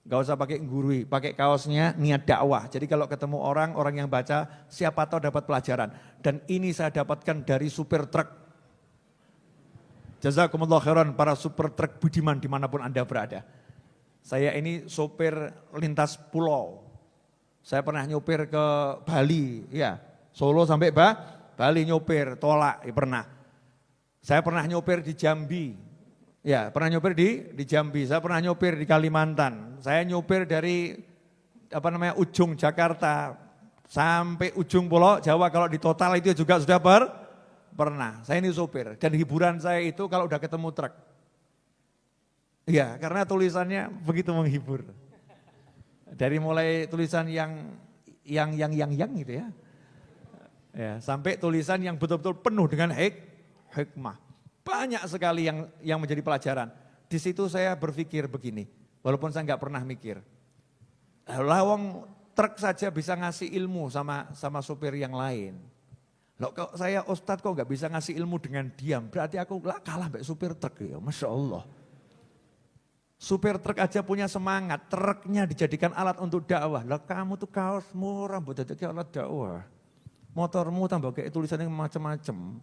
Gak usah pakai gurui, pakai kaosnya niat dakwah. Jadi kalau ketemu orang yang baca, siapa tahu dapat pelajaran. Dan ini saya dapatkan dari supir truk. Jazakumullah khairan para supir truk budiman dimanapun Anda berada. Saya ini supir lintas pulau. Saya pernah nyupir ke Bali, ya Solo sampai Bali nyupir, tolak, ya pernah. Saya pernah nyupir di Jambi. Ya, pernah nyopir di Jambi, saya pernah nyopir di Kalimantan. Saya nyopir dari ujung Jakarta sampai ujung Pulau Jawa, kalau di total itu juga sudah pernah. Saya ini sopir dan hiburan saya itu kalau udah ketemu truk. Iya, karena tulisannya begitu menghibur. Dari mulai tulisan yang gitu ya. Ya, sampai tulisan yang betul-betul penuh dengan hikmah. Banyak sekali yang menjadi pelajaran. Di situ saya berpikir begini, walaupun saya nggak pernah mikir. Lawang truk saja bisa ngasih ilmu sama sopir yang lain. Loh kok saya ustadz kok nggak bisa ngasih ilmu dengan diam, berarti aku kalah mbak supir truk ya, Masya Allah. Supir truk aja punya semangat, truknya dijadikan alat untuk dakwah. Lah kamu tuh kaosmu rambut jadi alat dakwah. Motormu tambah kayak tulisannya macam-macam.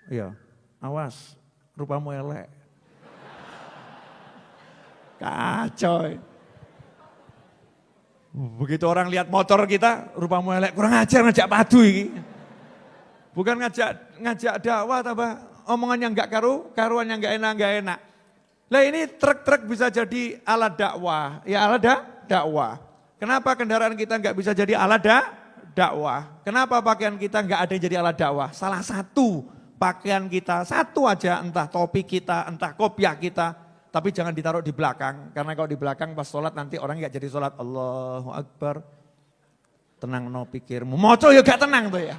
Iya, awas, rupamu elek. Kacau. Begitu orang lihat motor kita, rupamu elek, kurang ajar ngajak padu ini. Bukan ngajak dakwah, tambah omongan yang enggak karuan yang enggak enak. Lah ini truk-truk bisa jadi alat dakwah, ya alat dakwah. Kenapa kendaraan kita enggak bisa jadi alat dakwah? Kenapa pakaian kita enggak ada yang jadi alat dakwah? Salah satu pakaian kita, satu aja, entah topi kita, entah kopiah kita, tapi jangan ditaruh di belakang. Karena kalau di belakang pas sholat nanti orang enggak jadi sholat. Allahu Akbar. Tenang no pikirmu. Moco ya gak tenang tuh ya.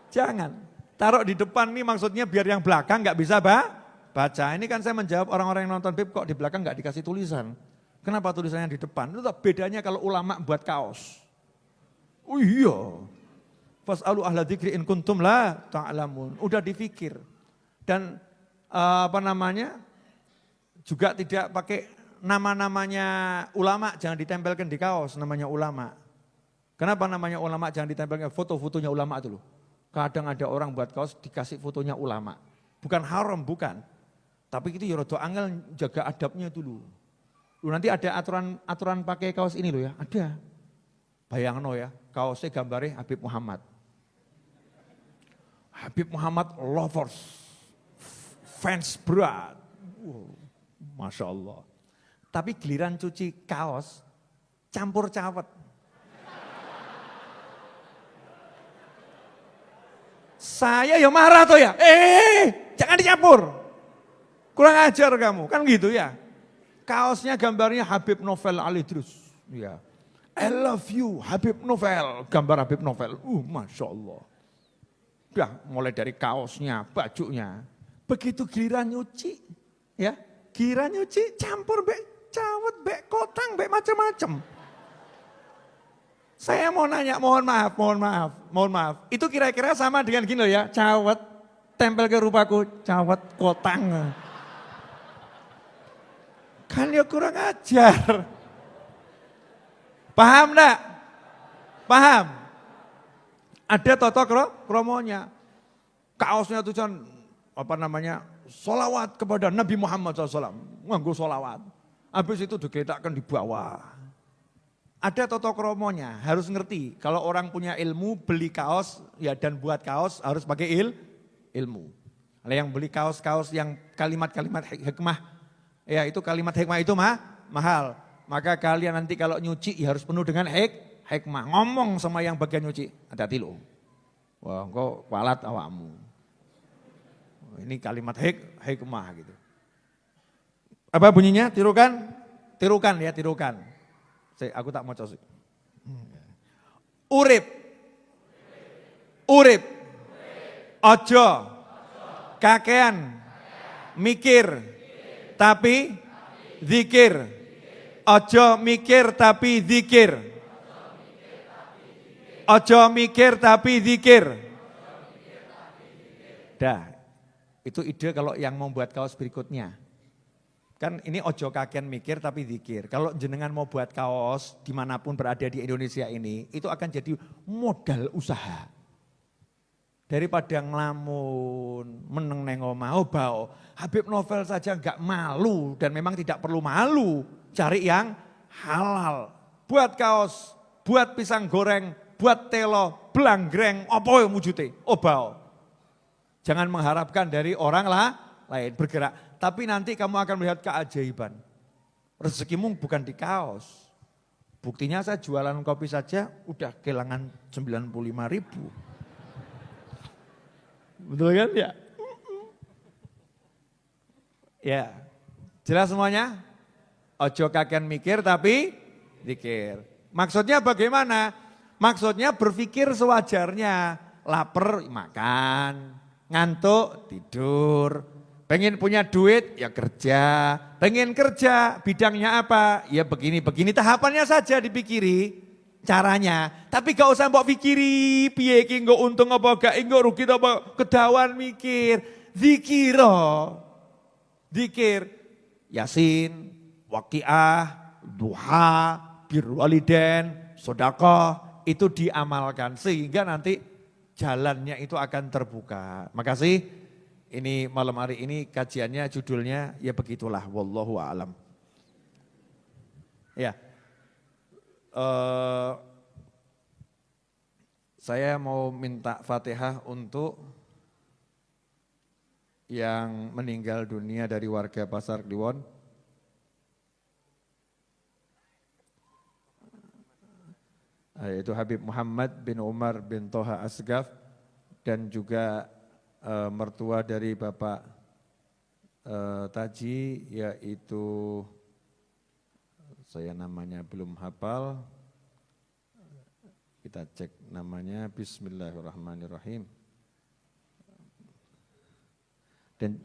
Jangan. Taruh di depan nih maksudnya biar yang belakang nggak bisa baca. Ini kan saya menjawab orang-orang yang nonton PIP kok di belakang nggak dikasih tulisan. Kenapa tulisannya di depan? Itu bedanya kalau ulama buat kaos. Oh iya. Fas'alu ahla dzikri in kuntum la ta'lamun. Udah dipikir. Dan juga tidak pakai nama-namanya ulama jangan ditempelkan di kaos namanya ulama. Kenapa namanya ulama jangan ditempelkan foto-fotonya ulama itu loh. Kadang ada orang buat kaos dikasih fotonya ulama. Bukan haram, bukan. Tapi itu ya rada angel jaga adabnya dulu. Lu nanti ada aturan pakai kaos ini loh ya, ada. Bayangno ya, kaosnya gambarnya Habib Muhammad. Habib Muhammad lovers, fans berat. Masya Allah. Tapi giliran cuci kaos, campur cawet. Saya ya marah tuh ya, jangan dicampur. Kurang ajar kamu, kan gitu ya. Kaosnya gambarnya Habib Novel Al-Idrus. Ya. I love you Habib Novel, gambar Habib Novel. Masya Allah. Udah mulai dari kaosnya, bajunya. Begitu giliran nyuci, ya. Giliran nyuci campur bek cawet, bek kotang, bek macam-macam. Saya mau nanya, mohon maaf. Itu kira-kira sama dengan gini loh ya, cawet, tempel ke rupaku, cawet, kotang. Kan ya kurang ajar. Paham enggak? Paham? Ada toto kromonya. Kaosnya tulisan, sholawat kepada Nabi Muhammad SAW. Nganggo sholawat. Habis itu digetakkan di bawah. Ada toto kromonya, harus ngerti. Kalau orang punya ilmu, beli kaos ya dan buat kaos harus pakai ilmu. Kalau yang beli kaos-kaos yang kalimat-kalimat hikmah, ya itu kalimat hikmah itu mahal. Maka kalian nanti kalau nyuci ya harus penuh dengan hikmah. Ngomong sama yang bagian nyuci, hati-hati loh. Wah engkau walat awakmu. Ini kalimat hikmah gitu. Apa bunyinya? Tirukan? Tirukan. Aku tak mau sih. Urip. Ojo. Kakean. Mikir. Tapi zikir. Ojo mikir tapi zikir. Ojo mikir tapi zikir. Dah. Itu ide kalau yang membuat kaos berikutnya. Kan ini ojo kakean mikir tapi zikir. Kalau jenengan mau buat kaos dimanapun berada di Indonesia ini, itu akan jadi modal usaha. Daripada ngelamun, meneng neng omah, bau. Habib Novel saja enggak malu dan memang tidak perlu malu. Cari yang halal. Buat kaos, buat pisang goreng, buat telo, belanggreng, apa yang wujudnya? Bau. Jangan mengharapkan dari orang lain bergerak. Tapi nanti kamu akan melihat keajaiban. Rezekimu bukan di kaos. Buktinya saya jualan kopi saja udah kehilangan 95.000. Betul kan ya? Ya, jelas semuanya? Ojo kakean mikir tapi zikir. Maksudnya bagaimana? Maksudnya berpikir sewajarnya. Lapar makan, ngantuk tidur. Pengen punya duit, ya kerja. Pengen kerja, bidangnya apa? Ya begini-begini. Tahapannya saja dipikiri. caranya. Tapi gak usah mbok pikiri piye iki nggo untung apa gak nggo rugi apa kedawan mikir. Zikir. Yasin, Waqiah, Duha, Birrul Walidain, sedekah itu diamalkan sehingga nanti jalannya itu akan terbuka. Makasih. Ini malam hari ini kajiannya judulnya ya begitulah wallahu a'lam. Ya. Saya mau minta Fatihah untuk yang meninggal dunia dari warga Pasar Kliwon. Yaitu Habib Muhammad bin Umar bin Toha Asgaf dan juga mertua dari Bapak Taji, yaitu saya namanya belum hafal, kita cek namanya. Bismillahirrahmanirrahim. Dan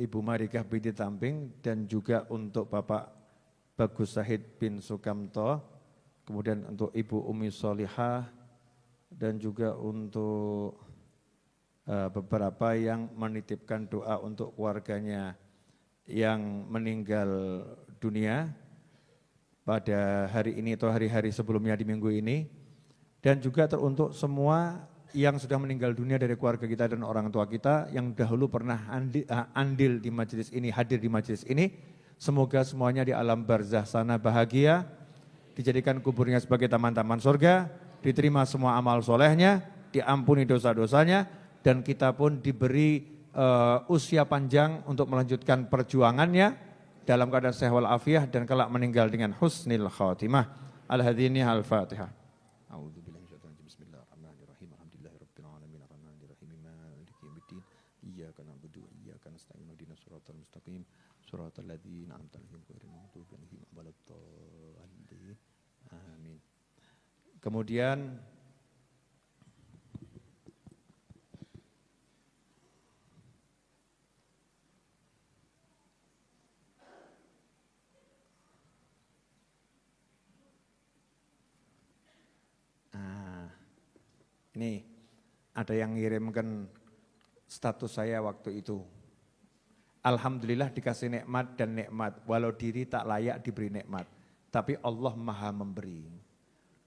Ibu Marikah binti Tamping, dan juga untuk Bapak Bagus Sahid bin Sukamto, kemudian untuk Ibu Umi Solihah, dan juga untuk beberapa yang menitipkan doa untuk keluarganya yang meninggal dunia pada hari ini atau hari-hari sebelumnya di minggu ini, dan juga teruntuk semua yang sudah meninggal dunia dari keluarga kita dan orang tua kita yang dahulu pernah andil di majelis ini, hadir di majelis ini. Semoga semuanya di alam barzah sana bahagia, dijadikan kuburnya sebagai taman-taman surga, diterima semua amal solehnya, diampuni dosa-dosanya, dan kita pun diberi usia panjang untuk melanjutkan perjuangannya dalam keadaan sehat walafiat dan kelak meninggal dengan husnil khatimah. Al-hadini al-Fatihah. A'udzubillahi minasyaitonir rajim. Bismillahirrahmanirrahim. Alhamdulillahirabbil alamin arrahmanir rahim maliki yaumiddin. Iyyaka na'budu wa iyyaka nasta'in. Ihdinas siratal mustaqim. Siratal ladzina an'amta 'alaihim ghairil maghdubi 'alaihim waladdallin. Amin. Kemudian ini ada yang ngirimkan status saya waktu itu. Alhamdulillah dikasih nikmat dan nikmat, walau diri tak layak diberi nikmat. Tapi Allah Maha memberi.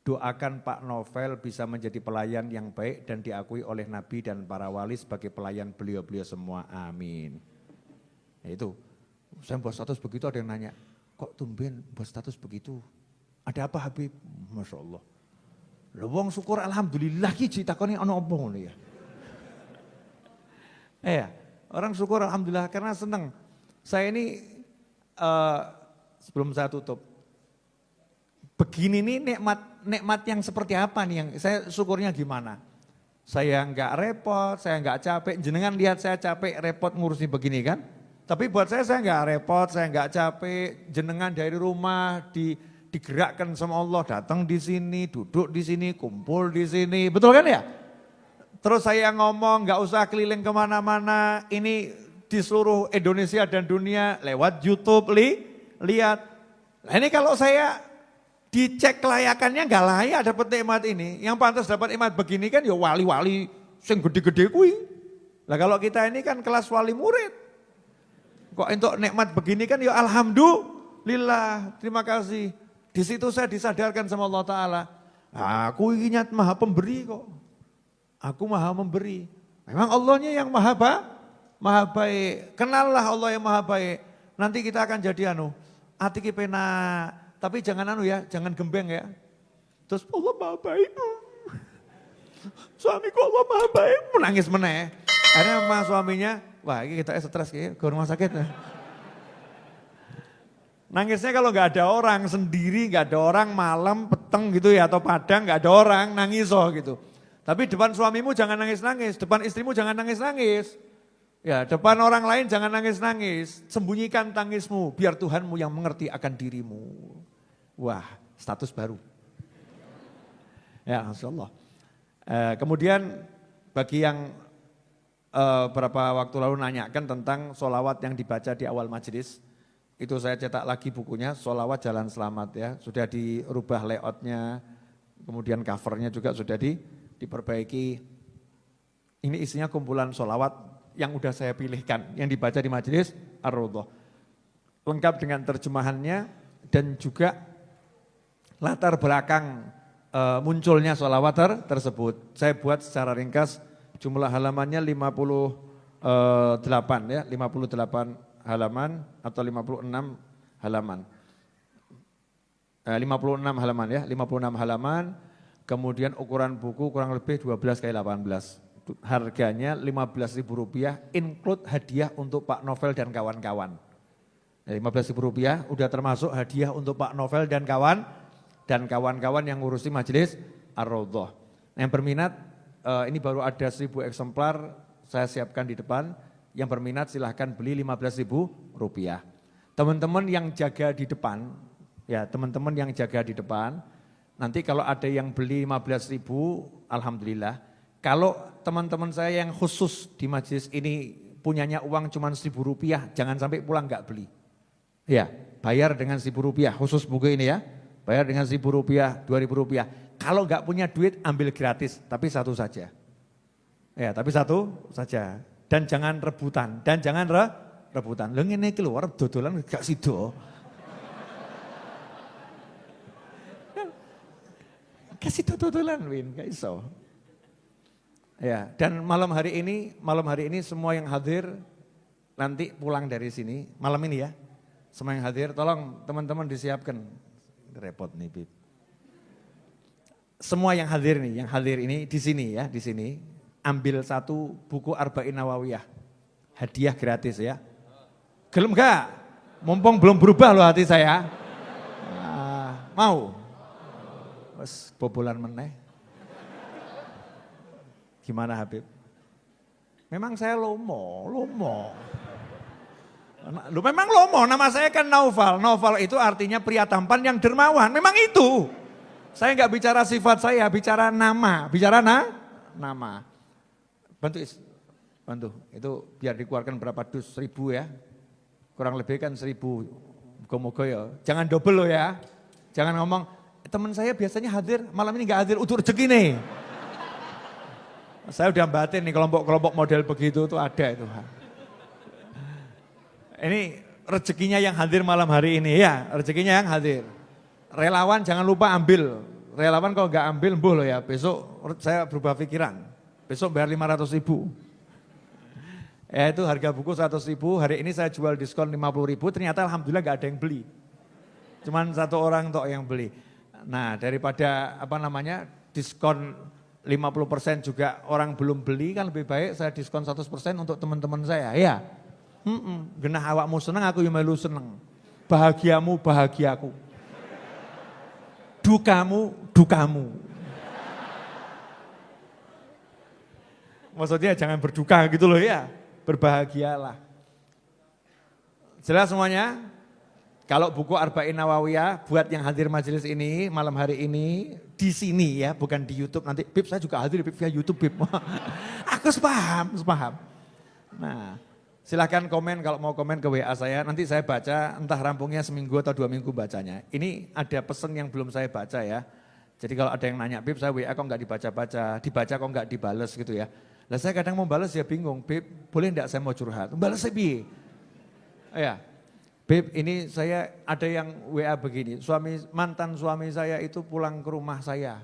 Doakan Pak Novel bisa menjadi pelayan yang baik dan diakui oleh Nabi dan para wali sebagai pelayan beliau-beliau semua. Amin. Nah itu, saya buat status begitu ada yang nanya, kok tumben buat status begitu? Ada apa Habib? Masya Allah. Wong syukur alhamdulillah ki ditakoni ana apa ngono ya. Orang syukur alhamdulillah karena senang. Saya ini sebelum saya tutup, begini nih nikmat yang seperti apa nih yang saya syukurnya gimana? Saya enggak repot, saya enggak capek. Jenengan lihat saya capek repot ngurusi begini kan? Tapi buat saya enggak repot, saya enggak capek. Jenengan dari rumah digerakkan sama Allah, datang di sini, duduk di sini, kumpul di sini, betul kan ya? Terus saya ngomong nggak usah keliling kemana-mana, ini di seluruh Indonesia dan dunia lewat YouTube, lihat. Nah ini kalau saya dicek kelayakannya nggak layak dapat nikmat ini, yang pantas dapat nikmat begini kan ya wali-wali yang gede-gede kui. Lah kalau kita ini kan kelas wali murid, kok untuk nikmat begini kan ya alhamdulillah, terima kasih. Di situ saya disadarkan sama Allah Ta'ala, aku ingat maha pemberi kok. Aku maha memberi. Memang Allahnya yang maha baik. Kenallah Allah yang maha baik. Nanti kita akan jadi atiki pena. Tapi jangan jangan gembeng ya. Terus Allah maha baik. Suamiku Allah maha baik. Menangis meneh. Akhirnya sama suaminya, wah ini kita stres kayaknya ke rumah sakit. Nangisnya kalau nggak ada orang sendiri, nggak ada orang malam peteng gitu ya atau padang nggak ada orang nangis gitu. Tapi depan suamimu jangan nangis-nangis, depan istrimu jangan nangis-nangis. Ya depan orang lain jangan nangis-nangis, sembunyikan tangismu biar Tuhanmu yang mengerti akan dirimu. Wah status baru. Ya Masya Allah. Kemudian bagi yang beberapa waktu lalu nanyakan tentang sholawat yang dibaca di awal majelis. Itu saya cetak lagi bukunya, Sholawat Jalan Selamat ya. Sudah dirubah layoutnya, kemudian covernya juga sudah diperbaiki. Ini isinya kumpulan sholawat yang udah saya pilihkan, yang dibaca di majelis Ar-Raudhah. Lengkap dengan terjemahannya dan juga latar belakang munculnya sholawat tersebut. Saya buat secara ringkas, jumlah halamannya 58 ya, 58 halaman atau 56 halaman. 56 halaman ya, 56 halaman. Kemudian ukuran buku kurang lebih 12 kali 18. Harganya Rp15.000 include hadiah untuk Pak Novel dan kawan-kawan. Rp15.000 udah termasuk hadiah untuk Pak Novel dan kawan-kawan yang ngurusi majelis Ar-Raudhah. Yang berminat ini baru ada 1.000 eksemplar saya siapkan di depan. Yang berminat silahkan beli Rp15.000. Teman-teman yang jaga di depan, ya teman-teman yang jaga di depan, nanti kalau ada yang beli 15.000, alhamdulillah. Kalau teman-teman saya yang khusus di majelis ini punyanya uang cuma Rp1.000, jangan sampai pulang nggak beli. Ya, bayar dengan Rp1.000, khusus buku ini ya, bayar dengan Rp1.000, Rp2.000. Kalau nggak punya duit ambil gratis, tapi satu saja. Ya, tapi satu saja. Dan jangan rebutan, rebutan. Lha ngene iki lho arep dodolan gak sida. Kasih dodolan Win, gak iso. Ya, dan malam hari ini semua yang hadir nanti pulang dari sini, malam ini ya. Semua yang hadir tolong teman-teman disiapkan. Repot nih, Bib. Semua yang hadir ini di sini ya, di sini. Ambil satu buku Arba'in Nawawiyah, hadiah gratis ya. Gelem gak? Mumpung belum berubah loh hati saya. Mau? Wes bobolan meneh. Gimana Habib? Memang saya lomo. Lu memang lomo, nama saya kan Naufal. Naufal itu artinya pria tampan yang dermawan. Memang itu. Saya nggak bicara sifat saya, bicara nama. Nama. Bantu, itu biar dikeluarkan berapa dus, 1.000 ya. Kurang lebih kan 1.000, moga-moga ya. Jangan double loh ya, jangan ngomong, teman saya biasanya hadir, malam ini gak hadir, untuk rezeki nih. Saya udah batin nih kelompok-kelompok model begitu tuh ada itu. Ini rezekinya yang hadir malam hari ini ya, rezekinya yang hadir. Relawan jangan lupa ambil, relawan kalau gak ambil mbuh loh ya, besok saya berubah pikiran. Besok bayar 500.000. Ya itu harga buku 100.000, hari ini saya jual diskon 50.000, ternyata alhamdulillah gak ada yang beli. Cuman satu orang tok yang beli. Nah daripada diskon 50% juga orang belum beli, kan lebih baik saya diskon 100% untuk teman-teman saya. Ya, genah awakmu seneng, aku yang melu seneng. Bahagiamu, bahagiaku. Dukamu, dukamu. Maksudnya jangan berduka gitu loh ya, berbahagialah. Jelas semuanya? Kalau buku Arba'in Nawawiyah buat yang hadir majelis ini, malam hari ini, di sini ya, bukan di YouTube. Nanti, Bib saya juga hadir via YouTube, Bib. Aku sepaham. Nah, silahkan komen kalau mau komen ke WA saya, nanti saya baca, entah rampungnya seminggu atau 2 minggu bacanya. Ini ada pesan yang belum saya baca ya. Jadi kalau ada yang nanya, Bib saya WA kok nggak dibaca-baca, dibaca kok nggak dibales gitu ya. Lah saya kadang mau balas ya bingung, Bib boleh enggak saya mau curhat? Balas saya piye? Ya, Bib ini saya ada yang WA begini, mantan suami saya itu pulang ke rumah saya,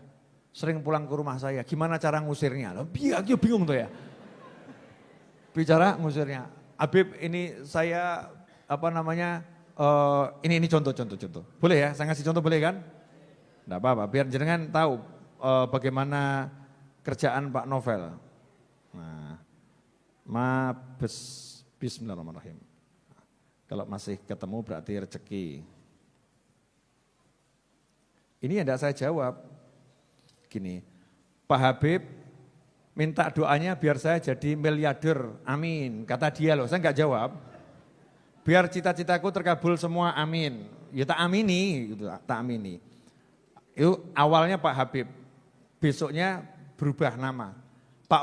sering pulang ke rumah saya, gimana cara ngusirnya? Loh biar dia bingung tuh ya. Bicara ngusirnya, Habib ini saya ini contoh. Boleh ya, saya ngasih contoh boleh kan? Enggak apa-apa, biar jenengan tahu bagaimana kerjaan Pak Novel. Nah, bismillahirrahmanirrahim. Kalau masih ketemu berarti rezeki. Ini yang tidak saya jawab. Gini, Pak Habib minta doanya biar saya jadi miliarder, amin. Kata dia loh, saya enggak jawab. Biar cita-citaku terkabul semua, amin. Ya tak amini, gitu, tak amini. Itu awalnya Pak Habib, besoknya berubah nama. Pak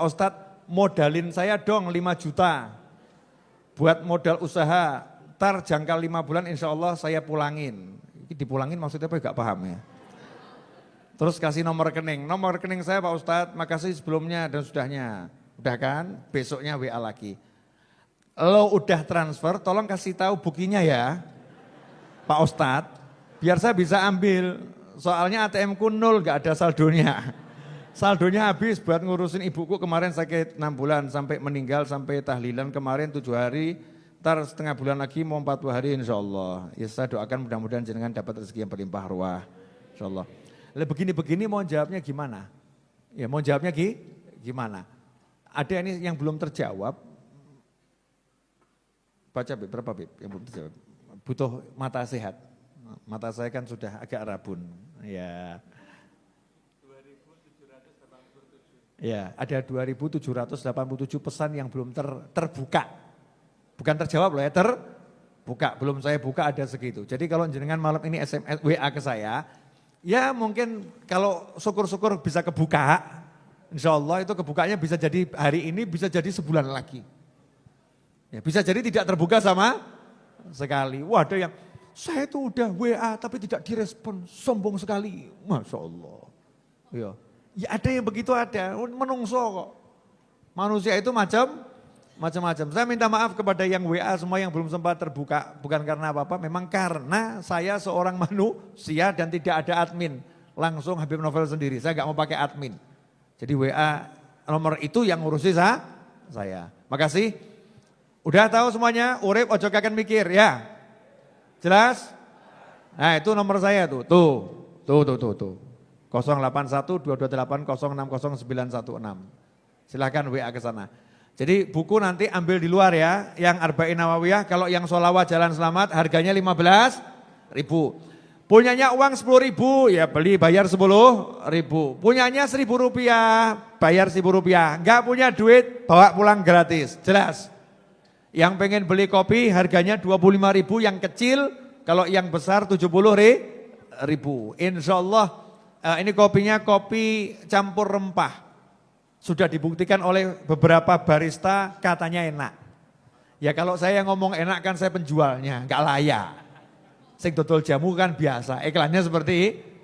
Ustadz modalin saya dong 5 juta. buat modal usaha, ntar jangka 5 bulan insya Allah saya pulangin. Dipulangin maksudnya apa gak paham ya. Terus kasih nomor rekening saya Pak Ustadz, makasih sebelumnya dan sudahnya. Udah kan, besoknya WA lagi. Lo udah transfer, tolong kasih tahu buktinya ya Pak Ustadz, biar saya bisa ambil. Soalnya ATM-ku 0, gak ada saldonya. Saldonya habis buat ngurusin ibuku kemarin sakit 6 bulan, sampai meninggal, sampai tahlilan kemarin 7 hari. Ntar setengah bulan lagi mau 40 hari insya Allah. Ya saya doakan mudah-mudahan jenengan dapat rezeki yang berlimpah ruah. Insya Allah. Lah begini-begini mau jawabnya gimana? Ya mau jawabnya gimana? Ada ini yang belum terjawab. Baca Bib, berapa Bib yang belum terjawab? Butuh mata sehat. Mata saya kan sudah agak rabun. Ya. 2787. Ya, ada 2787 pesan yang belum terbuka. Bukan terjawab loh ya, terbuka. Belum saya buka ada segitu. Jadi kalau jenengan malam ini SMS, WA ke saya, ya mungkin kalau syukur-syukur bisa kebuka, insya Allah itu kebukanya bisa jadi hari ini, bisa jadi sebulan lagi. Ya, bisa jadi tidak terbuka sama sekali. Wah ada yang, saya itu udah WA tapi tidak direspon, sombong sekali. Masya Allah. Ya ada yang begitu ada, menungso kok. Manusia itu macam-macam. Saya minta maaf kepada yang WA semua yang belum sempat terbuka. Bukan karena apa-apa, memang karena saya seorang manusia dan tidak ada admin. Langsung Habib Novel sendiri, saya gak mau pakai admin. Jadi WA nomor itu yang ngurusi saya. Makasih. Udah tahu semuanya, urip ojo kaken mikir ya. Jelas? Nah itu nomor saya tuh. Tuh. 081 228 060 916. Silahkan WA ke sana. Jadi buku nanti ambil di luar ya, yang Arba'in Nawawiyah, kalau yang sholawat jalan selamat harganya 15.000. Punyanya uang 10.000, ya beli bayar 10.000. Punyanya 1.000 rupiah, bayar 1.000 rupiah. Enggak punya duit, bawa pulang gratis, jelas. Yang pengen beli kopi harganya 25.000 yang kecil, kalau yang besar 70.000. Insya Allah ini kopinya kopi campur rempah. Sudah dibuktikan oleh beberapa barista katanya enak. Ya kalau saya ngomong enak kan saya penjualnya, enggak layak. Sing dodol jamu kan biasa, iklannya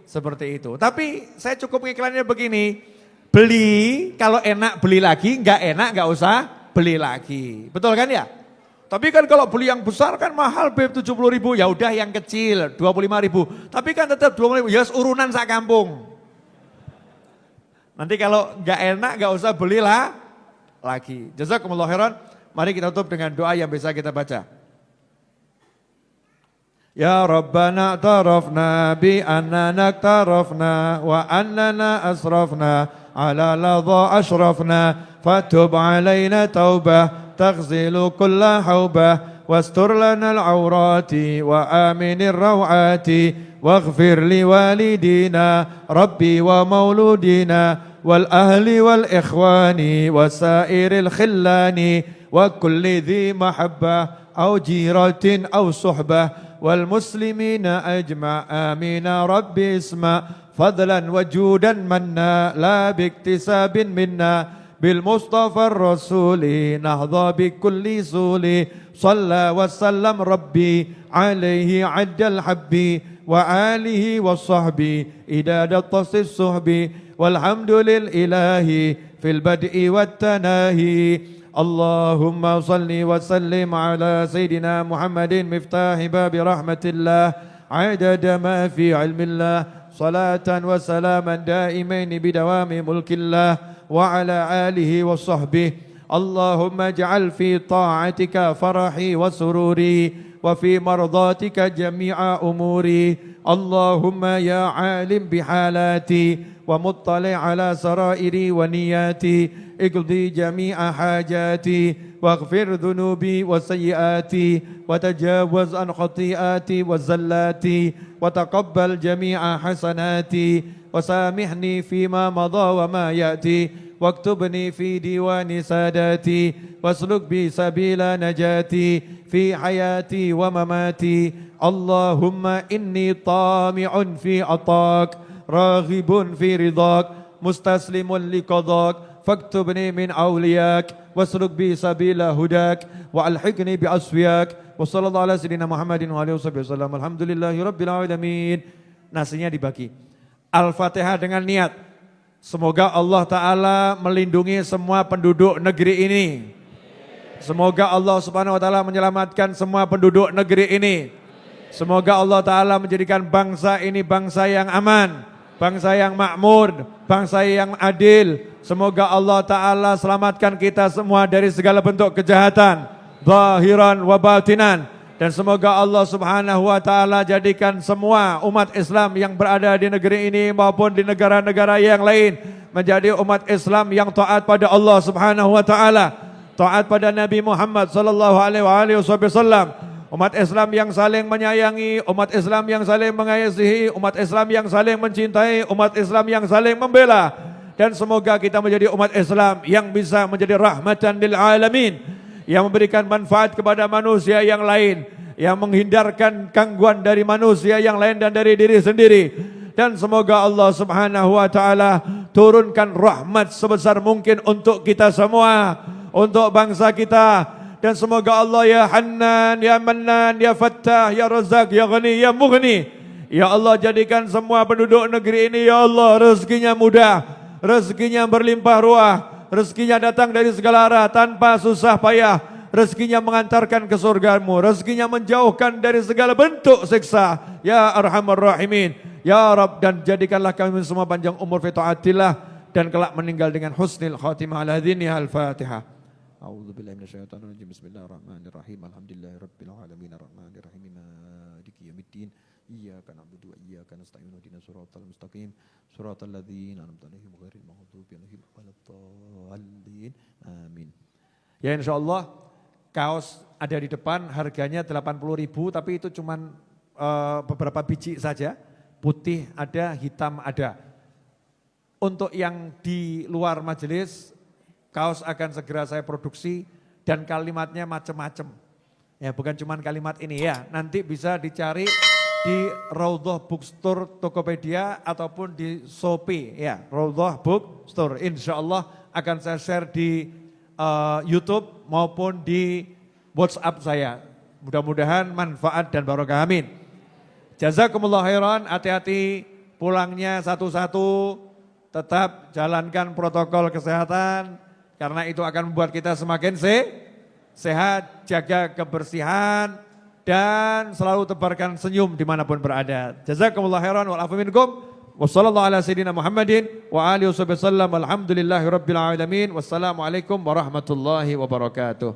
seperti itu. Tapi saya cukup iklannya begini, beli kalau enak beli lagi, enggak enak enggak usah beli lagi. Betul kan ya? Tapi kan kalau beli yang besar kan mahal Beb 70.000, ya udah yang kecil 25.000. Tapi kan tetap 20.000, ya urunan sak kampung. Nanti kalau enggak enak enggak usah belilah lagi. Jazakumullah khairan. Mari kita tutup dengan doa yang bisa kita baca. Ya Rabbana tarafna bi annana tarafna wa annana asrafna ala ladha ashrafna fatub alaina taubah taghzilu kulla haubah wastur lana al-awrati wa aminir rawati واغفر لوالدينا ربي ومولودينا والأهل والإخوان وسائر الخلان وكل ذي محبة أو جيرة أو صحبة والمسلمين أجمع آمين ربي اسمع فضلا وجودا منا لا باكتساب منا بالمصطفى الرسول نهضى بكل سول صلى وسلم ربي عليه عد الحب وآله والصحب إداد الطس الصحب والحمد للإله في البدء والتناهي اللهم صل وسلم على سيدنا محمد مفتاح باب رحمة الله عدد ما في علم الله صلاة وسلاما دائمين بدوام ملك الله وعلى آله وصحبه اللهم اجعل في طاعتك فرحي وسروري وفي مرضاتك جميع أموري اللهم يا عالم بحالاتي ومطلع على سرائري ونياتي اقضي جميع حاجاتي واغفر ذنوبي وسيئاتي وتجاوز عن خطيئاتي وزلاتي وتقبل جميع حسناتي وسامحني فيما مضى وما يأتي واكتبني في ديوان ساداتي واسلك بي سبيل نجاتي في حياتي ومماتي اللهم إني طامع في عطاك راغب في رضاك مستسلم لقضاك فاكتبني من أولياك واسلك بي سبيل هداك وألحقني بأسوياك وصلى الله على سيدنا محمد وآله وسلم الحمد لله رب العالمين. Nasinya dibagi. Al-Fatihah dengan niat. Semoga Allah Ta'ala melindungi semua penduduk negeri ini. Semoga Allah Subhanahu Wa Ta'ala menyelamatkan semua penduduk negeri ini. Semoga Allah Ta'ala menjadikan bangsa ini bangsa yang aman, bangsa yang makmur, bangsa yang adil. Semoga Allah Ta'ala selamatkan kita semua dari segala bentuk kejahatan, zahiran wa batinan. Dan semoga Allah Subhanahu Wa Ta'ala jadikan semua umat Islam yang berada di negeri ini maupun di negara-negara yang lain menjadi umat Islam yang taat pada Allah Subhanahu Wa Ta'ala, taat pada Nabi Muhammad sallallahu alaihi wasallam. Umat Islam yang saling menyayangi, umat Islam yang saling mengasihi, umat Islam yang saling mencintai, umat Islam yang saling membela. Dan semoga kita menjadi umat Islam yang bisa menjadi rahmatan lil alamin, yang memberikan manfaat kepada manusia yang lain, yang menghindarkan gangguan dari manusia yang lain dan dari diri sendiri. Dan semoga Allah Subhanahu Wa Ta'ala turunkan rahmat sebesar mungkin untuk kita semua, untuk bangsa kita. Dan semoga Allah ya Hannan, ya Mannan, ya Fattah, ya Razak, ya Ghani, ya Mughni. Ya Allah jadikan semua penduduk negeri ini ya Allah rezekinya mudah, rezekinya berlimpah ruah, rezekinya datang dari segala arah tanpa susah payah, rezekinya mengantarkan ke surgamu, rezekinya menjauhkan dari segala bentuk siksa. Ya Arhamar Rahimin, ya Rabb, dan jadikanlah kami semua panjang umur fi taatillah dan kelak meninggal dengan husnil khatimah ala diniha al-Fatihah. أعوذ بالله من الشيطان الرجيم بسم الله الرحمن الرحيم الحمد لله رب العالمين الرحمن الرحيم مالك يوم الدين إياك نعبد وإياك نستعين اهدنا الصراط المستقيم صراط الذين أنعمت عليهم غير المغضوب عليهم ولا الضالين آمين. Ya insyaallah kaos ada di depan harganya 80.000 tapi itu cuman beberapa biji saja, putih ada, hitam ada. Untuk yang di luar majelis kaos akan segera saya produksi dan kalimatnya macam-macam. Ya, bukan cuma kalimat ini ya. Nanti bisa dicari di Raudhah Bookstore Tokopedia ataupun di Shopee ya, Raudhah Bookstore. Insyaallah akan saya share di YouTube maupun di WhatsApp saya. Mudah-mudahan manfaat dan barokah, amin. Jazakumullah khairan, hati-hati pulangnya satu-satu, tetap jalankan protokol kesehatan. Karena itu akan membuat kita semakin sehat, jaga kebersihan, dan selalu tebarkan senyum dimanapun berada. Jazakumullah khairan wal afu minkum. Wassallallahu ala sayyidina Muhammadin wa alihi wasallam. Alhamdulillahi rabbil alamin. Wassalamualaikum warahmatullahi wabarakatuh.